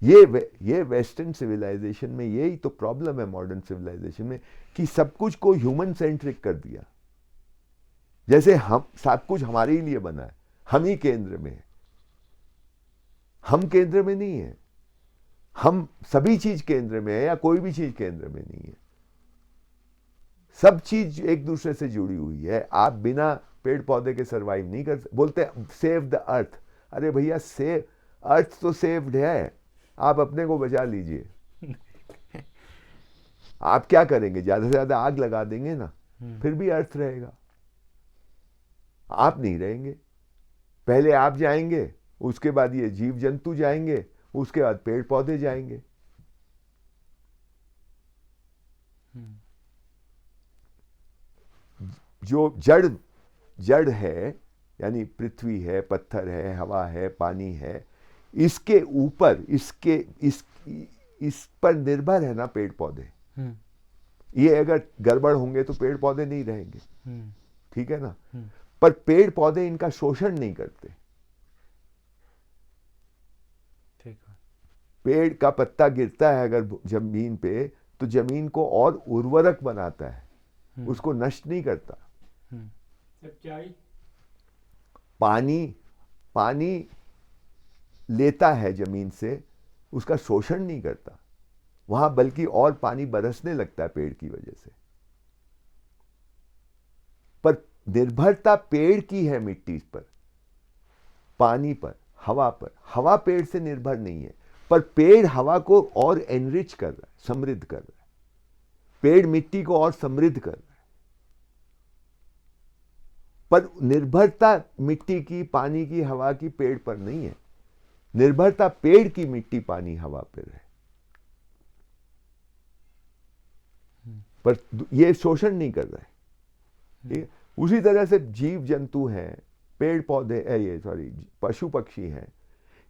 ये वेस्टर्न सिविलाइजेशन में यही तो प्रॉब्लम है, मॉडर्न सिविलाइजेशन में, कि सब कुछ को ह्यूमन सेंट्रिक कर दिया। जैसे हम सब कुछ हमारे ही लिए बना है, हम ही केंद्र में है, हम केंद्र में नहीं है, हम सभी चीज केंद्र में है या कोई भी चीज केंद्र में नहीं है। सब चीज एक दूसरे से जुड़ी हुई है। आप बिना पेड़ पौधे के सरवाइव नहीं कर सकते। बोलते सेव द अर्थ, अरे भैया सेव अर्थ तो सेव्ड है, आप अपने को बचा लीजिए। आप क्या करेंगे, ज्यादा से ज्यादा आग लगा देंगे ना, फिर भी अर्थ रहेगा, आप नहीं रहेंगे। पहले आप जाएंगे, उसके बाद ये जीव जंतु जाएंगे, उसके बाद पेड़ पौधे जाएंगे। जो जड़ है, यानी पृथ्वी है, पत्थर है, हवा है, पानी है, इसके ऊपर इस पर निर्भर है ना पेड़ पौधे। ये अगर गड़बड़ होंगे तो पेड़ पौधे नहीं रहेंगे, ठीक है ना। पर पेड़ पौधे इनका शोषण नहीं करते। ठीक है। पेड़ का पत्ता गिरता है अगर जमीन पे, तो जमीन को और उर्वरक बनाता है, उसको नष्ट नहीं करता। सच्चाई। पानी लेता है जमीन से, उसका शोषण नहीं करता वहां, बल्कि और पानी बरसने लगता है पेड़ की वजह से। पर निर्भरता पेड़ की है मिट्टी पर, पानी पर, हवा पर। हवा पेड़ से निर्भर नहीं है, पर पेड़ हवा को और एनरिच कर रहा है, समृद्ध कर रहा है। पेड़ मिट्टी को और समृद्ध कर रहा है। पर निर्भरता मिट्टी की, पानी की, हवा की पेड़ पर नहीं है। निर्भरता पेड़ की मिट्टी, पानी, हवा पर है, पर ये शोषण नहीं कर रहा है। ठीक है। उसी तरह से जीव जंतु हैं, पेड़ पौधे, पशु पक्षी हैं,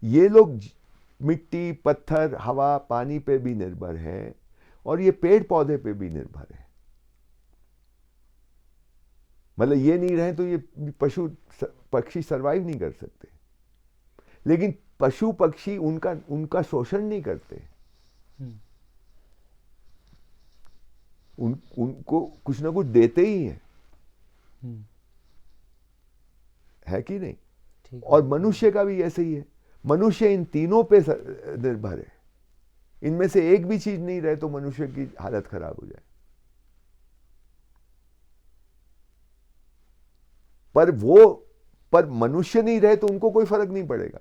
ये लोग मिट्टी, पत्थर, हवा, पानी पे भी निर्भर हैं, और ये पेड़ पौधे पे भी निर्भर है। मतलब ये नहीं रहे तो ये पशु पक्षी सरवाइव नहीं कर सकते। लेकिन पशु पक्षी उनका शोषण नहीं करते, उनको कुछ ना कुछ देते ही हैं, है कि नहीं। ठीक है। और मनुष्य का भी ऐसे ही है। मनुष्य इन तीनों पे निर्भर है। इनमें से एक भी चीज नहीं रहे तो मनुष्य की हालत खराब हो जाए। पर मनुष्य नहीं रहे तो उनको कोई फर्क नहीं पड़ेगा।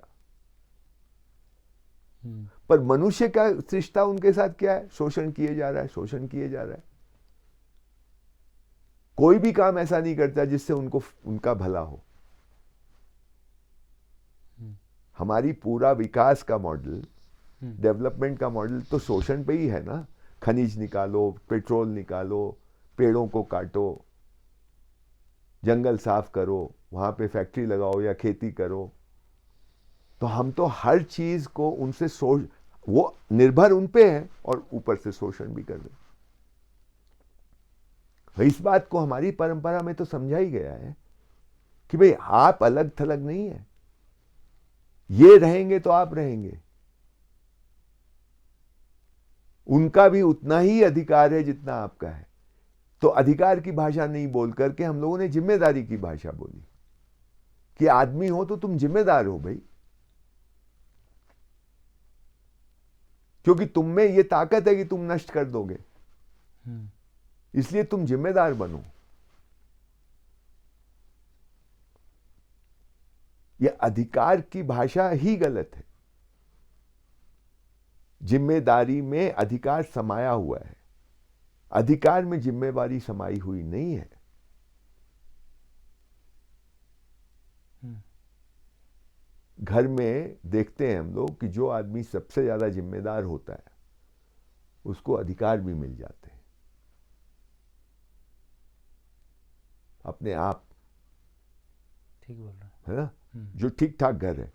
पर मनुष्य का रिश्ता उनके साथ क्या है, शोषण किए जा रहा है, शोषण किए जा रहा है। कोई भी काम ऐसा नहीं करता जिससे उनका भला हो। हमारी पूरा विकास का मॉडल, डेवलपमेंट का मॉडल तो शोषण पे ही है ना। खनिज निकालो, पेट्रोल निकालो, पेड़ों को काटो, जंगल साफ करो, वहां पे फैक्ट्री लगाओ या खेती करो। तो हम तो हर चीज को उनसे वो निर्भर उन पे है और ऊपर से शोषण भी कर रहे। इस बात को हमारी परंपरा में तो समझा ही गया है कि भाई आप अलग थलग नहीं है, ये रहेंगे तो आप रहेंगे। उनका भी उतना ही अधिकार है जितना आपका है। तो अधिकार की भाषा नहीं बोल करके हम लोगों ने जिम्मेदारी की भाषा बोली कि आदमी हो तो तुम जिम्मेदार हो भाई, क्योंकि तुम में ये ताकत है कि तुम नष्ट कर दोगे, इसलिए तुम जिम्मेदार बनो। यह अधिकार की भाषा ही गलत है। जिम्मेदारी में अधिकार समाया हुआ है, अधिकार में जिम्मेवारी समाई हुई नहीं है। घर में देखते हैं हम लोग कि जो आदमी सबसे ज्यादा जिम्मेदार होता है उसको अधिकार भी मिल जाते हैं अपने आप। ठीक बोल रहे है ना। जो ठीक ठाक घर है,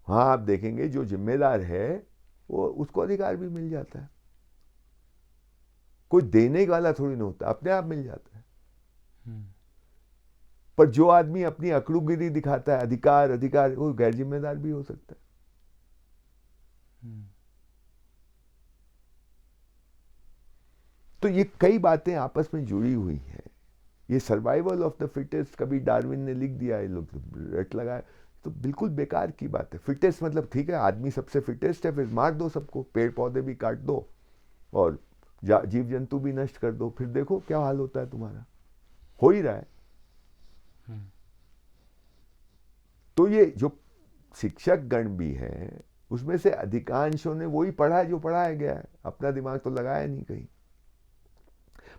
वहां आप देखेंगे जो जिम्मेदार है वो उसको अधिकार भी मिल जाता है। कोई देने वाला थोड़ी ना होता, अपने आप मिल जाता है। पर जो आदमी अपनी अकड़ूगिरी दिखाता है, अधिकार अधिकार, वो गैर जिम्मेदार भी हो सकता है। तो ये कई बातें आपस में जुड़ी हुई हैं। ये सर्वाइवल ऑफ द फिटेस्ट कभी डार्विन ने लिख दिया, ये लोग रट लगाए, तो बिल्कुल बेकार की बात है। फिटेस्ट मतलब ठीक है, आदमी सबसे फिटेस्ट है, फिर मार दो सबको, पेड़ पौधे भी काट दो और जीव जंतु भी नष्ट कर दो, फिर देखो क्या हाल होता है तुम्हारा, हो ही रहा है। तो ये जो शिक्षक गण भी हैं, उसमें से अधिकांशों ने वही पढ़ा जो पढ़ाया गया है, अपना दिमाग तो लगाया नहीं कहीं।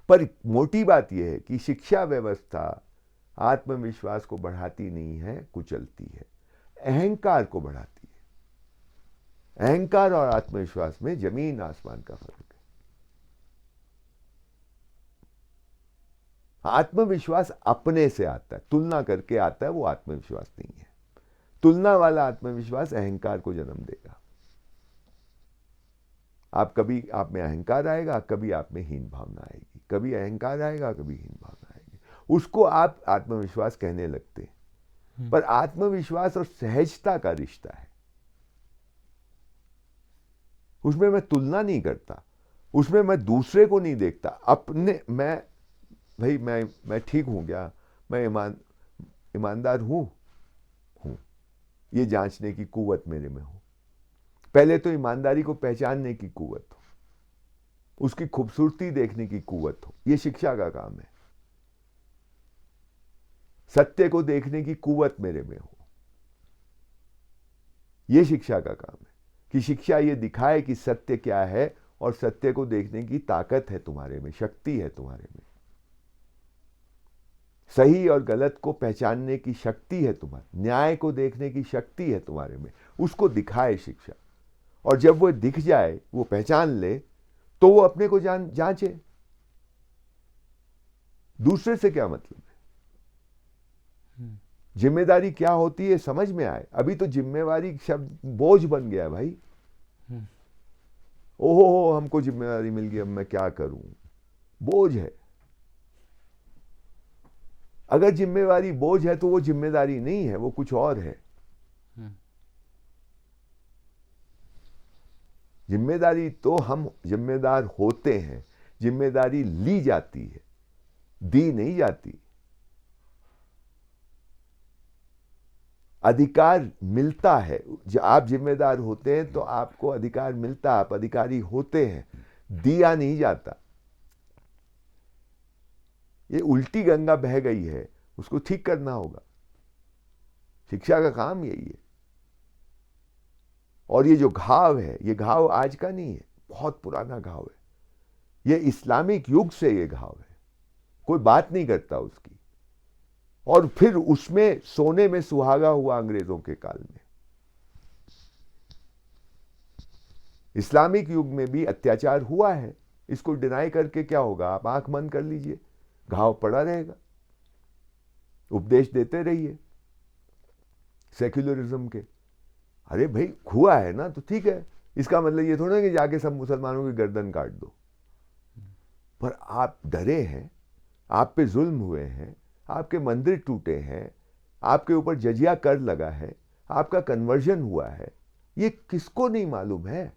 पर मोटी बात यह है कि शिक्षा व्यवस्था आत्मविश्वास को बढ़ाती नहीं है, कुचलती है, अहंकार को बढ़ाती है। अहंकार और आत्मविश्वास में जमीन आसमान का फर्क है। आत्मविश्वास अपने से आता है, तुलना करके आता है, वो आत्मविश्वास नहीं है। तुलना वाला आत्मविश्वास अहंकार को जन्म देगा। कभी आप में अहंकार आएगा, कभी आप में हीन भावना आएगी, कभी अहंकार आएगा, कभी हीन भावना आएगी, उसको आप आत्मविश्वास कहने लगते हैं। पर आत्मविश्वास और सहजता का रिश्ता है, उसमें मैं तुलना नहीं करता, उसमें मैं दूसरे को नहीं देखता, अपने मैं ठीक हूं क्या, मैं ईमानदार हूं, ये जांचने की कुव्वत मेरे में हो। पहले तो ईमानदारी को पहचानने की कुव्वत हो, उसकी खूबसूरती देखने की कुव्वत हो, ये शिक्षा का काम है। सत्य को देखने की कुव्वत मेरे में हो, ये शिक्षा का काम है। कि शिक्षा ये दिखाए कि सत्य क्या है, और सत्य को देखने की ताकत है तुम्हारे में, शक्ति है तुम्हारे में, सही और गलत को पहचानने की शक्ति है तुम्हारे, न्याय को देखने की शक्ति है तुम्हारे में, उसको दिखाए शिक्षा। और जब वो दिख जाए, वो पहचान ले, तो वो अपने को जांचे। दूसरे से क्या मतलब है, जिम्मेदारी क्या होती है समझ में आए। अभी तो जिम्मेवारी शब्द बोझ बन गया है भाई। ओहो हमको जिम्मेदारी मिल गई, अब मैं क्या करूं, बोझ है। अगर जिम्मेवारी बोझ है तो वो जिम्मेदारी नहीं है, वो कुछ और है। जिम्मेदारी तो हम जिम्मेदार होते हैं, जिम्मेदारी ली जाती है, दी नहीं जाती। अधिकार मिलता है, जब आप जिम्मेदार होते हैं तो आपको अधिकार मिलता, आप अधिकारी होते हैं, दिया नहीं जाता। ये उल्टी गंगा बह गई है, उसको ठीक करना होगा। शिक्षा का काम यही है। और ये जो घाव है, ये घाव आज का नहीं है, बहुत पुराना घाव है। ये इस्लामिक युग से ये घाव है, कोई बात नहीं करता उसकी। और फिर उसमें सोने में सुहागा हुआ अंग्रेजों के काल में। इस्लामिक युग में भी अत्याचार हुआ है, इसको डिनाई करके क्या होगा, आप आंख बंद कर लीजिए, घाव पड़ा रहेगा। उपदेश देते रहिए सेक्युलरिज्म के। अरे भाई हुआ है ना तो ठीक है, इसका मतलब ये थोड़ा कि जाके सब मुसलमानों की गर्दन काट दो। पर आप डरे हैं, आप पे जुल्म हुए हैं, आपके मंदिर टूटे हैं, आपके ऊपर जजिया कर लगा है, आपका कन्वर्जन हुआ है, ये किसको नहीं मालूम है।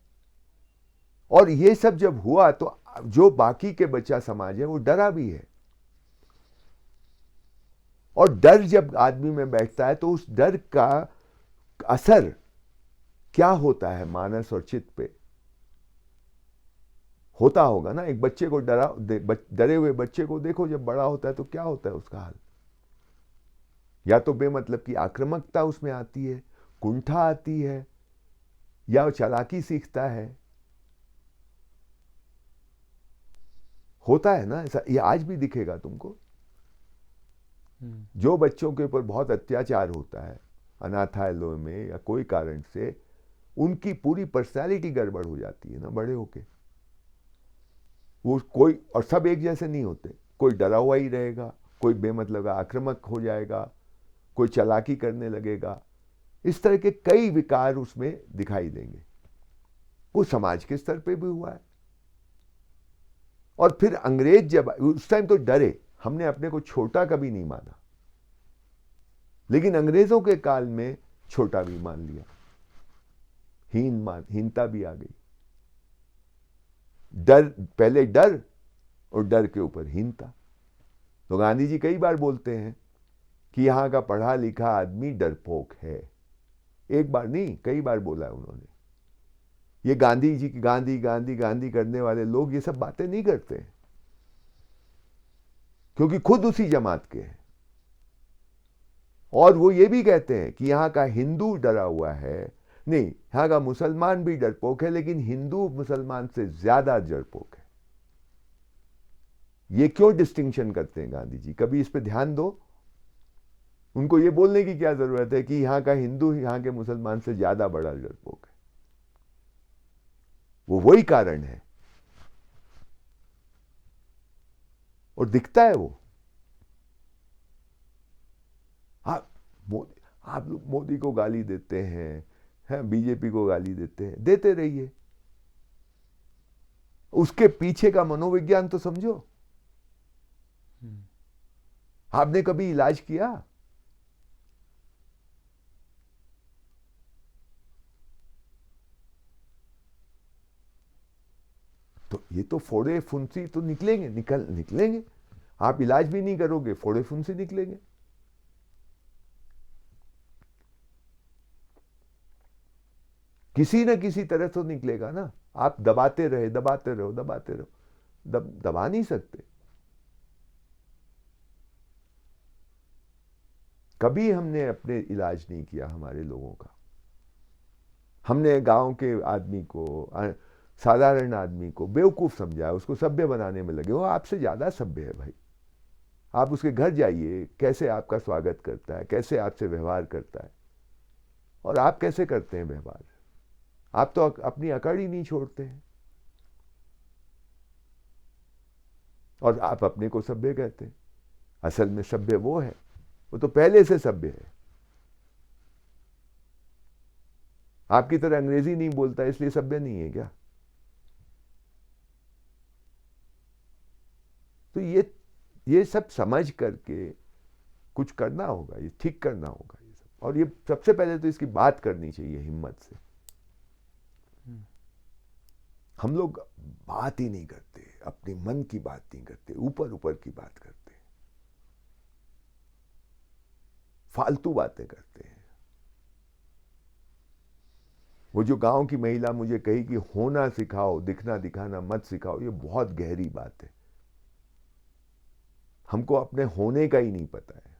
और ये सब जब हुआ तो जो बाकी के बच्चा समाज है वो डरा भी है। और डर जब आदमी में बैठता है तो उस डर का असर क्या होता है मानस और चित्त पे, होता होगा ना। एक बच्चे को डरे हुए बच्चे को देखो, जब बड़ा होता है तो क्या होता है उसका हाल। या तो बेमतलब की आक्रामकता उसमें आती है, कुंठा आती है, या वो चालाकी सीखता है। होता है ना ऐसा, ये आज भी दिखेगा तुमको। जो बच्चों के ऊपर बहुत अत्याचार होता है अनाथालयों में या कोई कारण से, उनकी पूरी पर्सनालिटी गड़बड़ हो जाती है ना बड़े होके। वो कोई, और सब एक जैसे नहीं होते, कोई डरा हुआ ही रहेगा, कोई बेमतलब आक्रामक हो जाएगा, कोई चालाकी करने लगेगा। इस तरह के कई विकार उसमें दिखाई देंगे। वो समाज के स्तर पे भी हुआ है। और फिर अंग्रेज जब उस टाइम तो डरे, हमने अपने को छोटा कभी नहीं माना, लेकिन अंग्रेजों के काल में छोटा भी मान लिया, हीनता भी आ गई। डर, पहले डर और डर के ऊपर हीनता, तो गांधी जी कई बार बोलते हैं कि यहाँ का पढ़ा लिखा आदमी डरपोक है। एक बार नहीं, कई बार बोला है उन्होंने। ये गांधी जी की गांधी गांधी गांधी करने वाले लोग ये सब बातें नहीं करते हैं, क्योंकि खुद उसी जमात के हैं। और वो ये भी कहते हैं कि यहाँ का हिंदू डरा हुआ है, नहीं, यहाँ का मुसलमान भी डरपोक है, लेकिन हिंदू मुसलमान से ज्यादा डरपोक है। ये क्यों डिस्टिंक्शन करते हैं गांधी जी? कभी इस पे ध्यान दो। उनको ये बोलने की क्या जरूरत है कि यहाँ का हिंदू यहाँ के मुसलमान से ज्यादा बड़ा डरपोक है? वो वही कारण है, और दिखता है वो। आप लोग मोदी को गाली देते हैं, बीजेपी को गाली देते हैं, देते रहिए, उसके पीछे का मनोविज्ञान तो समझो। आपने कभी इलाज किया? तो ये तो फोड़े फुंसी तो निकलेंगे, निकलेंगे। आप इलाज भी नहीं करोगे, फोड़े फुंसी निकलेंगे। किसी न किसी तरह तो निकलेगा ना। आप दबाते रहे, दबाते रहो, दबाते रहो, दबा नहीं सकते। कभी हमने अपने इलाज नहीं किया हमारे लोगों का। हमने गांव के आदमी को, साधारण आदमी को बेवकूफ समझा, उसको सभ्य बनाने में लगे। वो आपसे ज्यादा सभ्य है भाई। आप उसके घर जाइए, कैसे आपका स्वागत करता है, कैसे आपसे व्यवहार करता है, और आप कैसे करते हैं व्यवहार। आप तो अपनी अकड़ ही नहीं छोड़ते हैं, और आप अपने को सभ्य कहते हैं। असल में सभ्य वो है, वो तो पहले से सभ्य है। आपकी तरह अंग्रेजी नहीं बोलता इसलिए सभ्य नहीं है क्या? तो ये सब समझ करके कुछ करना होगा, ये ठीक करना होगा ये सब। और ये सबसे पहले तो इसकी बात करनी चाहिए हिम्मत से। हम लोग बात ही नहीं करते, अपने मन की बात नहीं करते, ऊपर ऊपर की बात करते, फालतू बातें करते हैं। वो जो गांव की महिला मुझे कही कि होना सिखाओ, दिखना दिखाना मत सिखाओ, ये बहुत गहरी बात है। हमको अपने होने का ही नहीं पता है।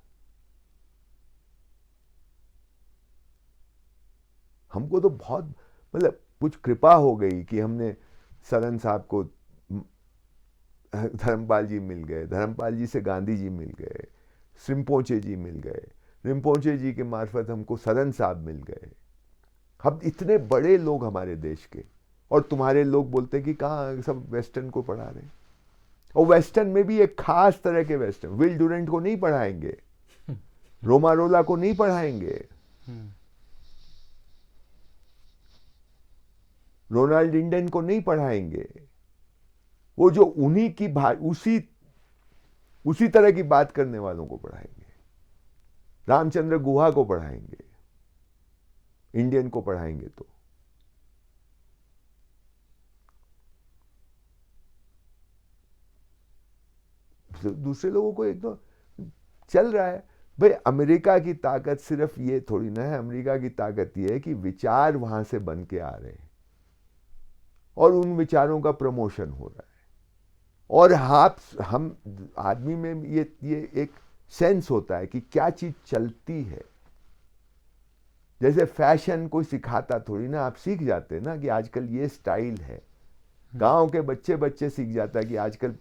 हमको तो बहुत, मतलब कुछ कृपा हो गई कि हमने सरन साहब को, धर्मपाल जी मिल गए, धर्मपाल जी से गांधी जी मिल गए, रिम्पोचे जी मिल गए, रिम्पोचे जी के मार्फत हमको सरन साहब मिल गए। हम इतने बड़े लोग हमारे देश के, और तुम्हारे लोग बोलते कि कहाँ सब वेस्टर्न को पढ़ा रहे हैं। और वेस्टर्न में भी एक खास तरह के वेस्टर्न, विल डुरेंट को नहीं पढ़ाएंगे, रोमारोला को नहीं पढ़ाएंगे, रोनाल्ड इंडन को नहीं पढ़ाएंगे। वो जो उन्हीं की उसी तरह की बात करने वालों को पढ़ाएंगे। रामचंद्र गुहा को पढ़ाएंगे, इंडियन को पढ़ाएंगे। तो दूसरे लोगों को एकदम चल रहा है भाई। अमेरिका की ताकत सिर्फ ये थोड़ी ना है, अमेरिका की ताकत ये है कि विचार वहां से बन के आ रहे हैं और उन विचारों का प्रमोशन हो रहा है। और हम आदमी में ये एक सेंस होता है कि क्या चीज चलती है। जैसे फैशन कोई सिखाता थोड़ी ना, आप सीख जाते हैं ना कि आजकल ये स्टाइल है। गांव के बच्चे सीख जाता है कि आजकल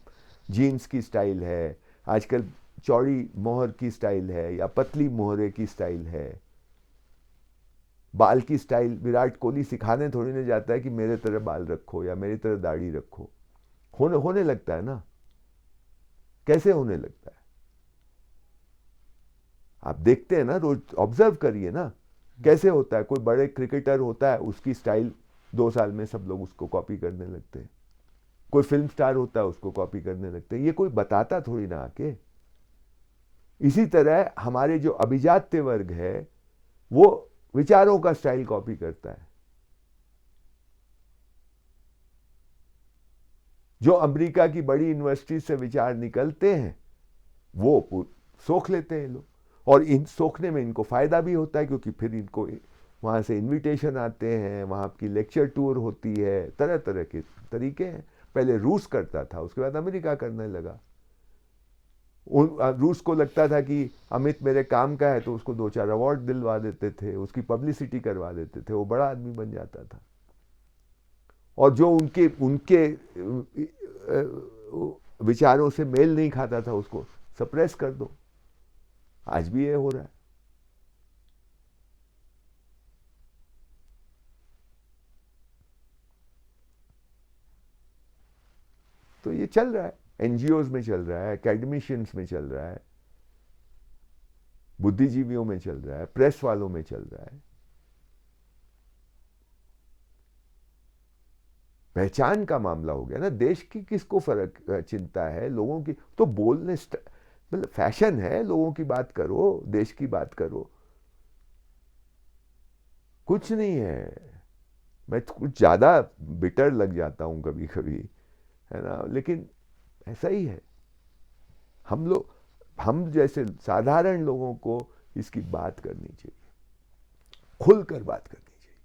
जीन्स की स्टाइल है, आजकल चौड़ी मोहर की स्टाइल है, या पतली मोहरे की स्टाइल है, बाल की स्टाइल। विराट कोहली सिखाने थोड़ी ना जाता है कि मेरे तरह बाल रखो या मेरी तरह दाढ़ी रखो। होने लगता है ना। कैसे होने लगता है? आप देखते हैं ना, रोज ऑब्जर्व करिए ना कैसे होता है। कोई बड़े क्रिकेटर होता है, उसकी स्टाइल 2 साल में सब लोग उसको कॉपी करने लगते हैं। कोई फिल्म स्टार होता है, उसको कॉपी करने लगते हैं। ये कोई बताता थोड़ी ना आके। इसी तरह हमारे जो अभिजात्य वर्ग है वो विचारों का स्टाइल कॉपी करता है। जो अमेरिका की बड़ी यूनिवर्सिटी से विचार निकलते हैं वो सोख लेते हैं ये लोग, और इन सोखने में इनको फ़ायदा भी होता है, क्योंकि फिर इनको वहाँ से इनविटेशन आते हैं, वहाँ की लेक्चर टूर होती है, तरह तरह के तरीके हैं। पहले रूस करता था, उसके बाद अमेरिका करने लगा। रूस को लगता था कि अमित मेरे काम का है, तो उसको 2-4 अवार्ड दिलवा देते थे, उसकी पब्लिसिटी करवा देते थे, वो बड़ा आदमी बन जाता था। और जो उनके उनके विचारों से मेल नहीं खाता था, उसको सप्रेस कर दो। आज भी ये हो रहा है। तो ये चल रहा है, एनजीओज में चल रहा है, एकेडमिशियंस में चल रहा है, बुद्धिजीवियों में चल रहा है, प्रेस वालों में चल रहा है। पहचान का मामला हो गया ना। देश की किसको फर्क चिंता है, लोगों की तो बोलने, मतलब फैशन है, लोगों की बात करो, देश की बात करो, कुछ नहीं है। मैं कुछ ज्यादा बिटर लग जाता हूं कभी कभी, है ना, लेकिन ऐसा ही है। हम जैसे साधारण लोगों को इसकी बात करनी चाहिए, खुलकर बात करनी चाहिए,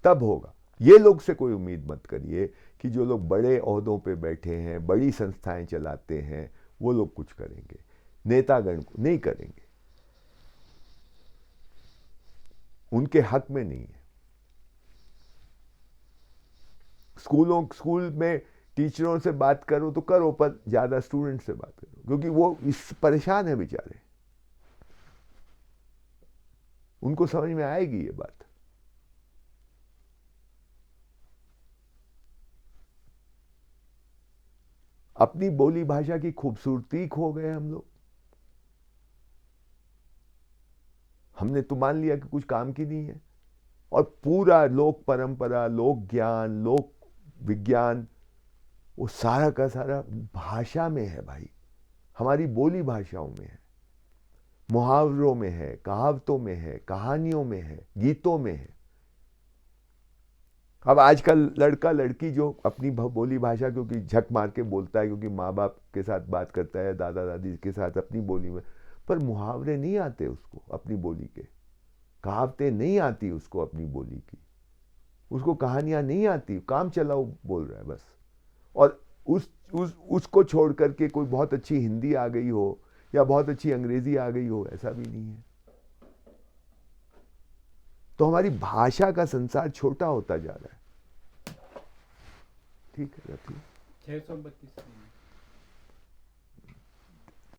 तब होगा। ये लोग से कोई उम्मीद मत करिए कि जो लोग बड़े ओहदों पे बैठे हैं, बड़ी संस्थाएं चलाते हैं, वो लोग कुछ करेंगे। नेतागण को नहीं करेंगे, उनके हक में नहीं है। स्कूल में टीचरों से बात करो तो करो, पर ज्यादा स्टूडेंट से बात करो, क्योंकि वो इस परेशान है बेचारे, उनको समझ में आएगी ये बात। अपनी बोली भाषा की खूबसूरती खो गए हम लोग। हमने तो मान लिया कि कुछ काम की नहीं है, और पूरा लोक परंपरा, लोक ज्ञान, लोक विज्ञान, वो सारा का सारा भाषा में है भाई, हमारी बोली भाषाओं में है, मुहावरों में है, कहावतों में है, कहानियों में है, गीतों में है। अब आजकल लड़का लड़की जो अपनी बोली भाषा क्योंकि झक मार के बोलता है, क्योंकि माँ बाप के साथ बात करता है, दादा दादी के साथ अपनी बोली में, पर मुहावरे नहीं आते उसको अपनी बोली के, कहावतें नहीं आती उसको अपनी बोली की, उसको कहानियां नहीं आती, काम चलाओ बोल रहा है बस। और उसको छोड़ करके कोई बहुत अच्छी हिंदी आ गई हो या बहुत अच्छी अंग्रेजी आ गई हो, ऐसा भी नहीं है। तो हमारी भाषा का संसार छोटा होता जा रहा है। ठीक है, 632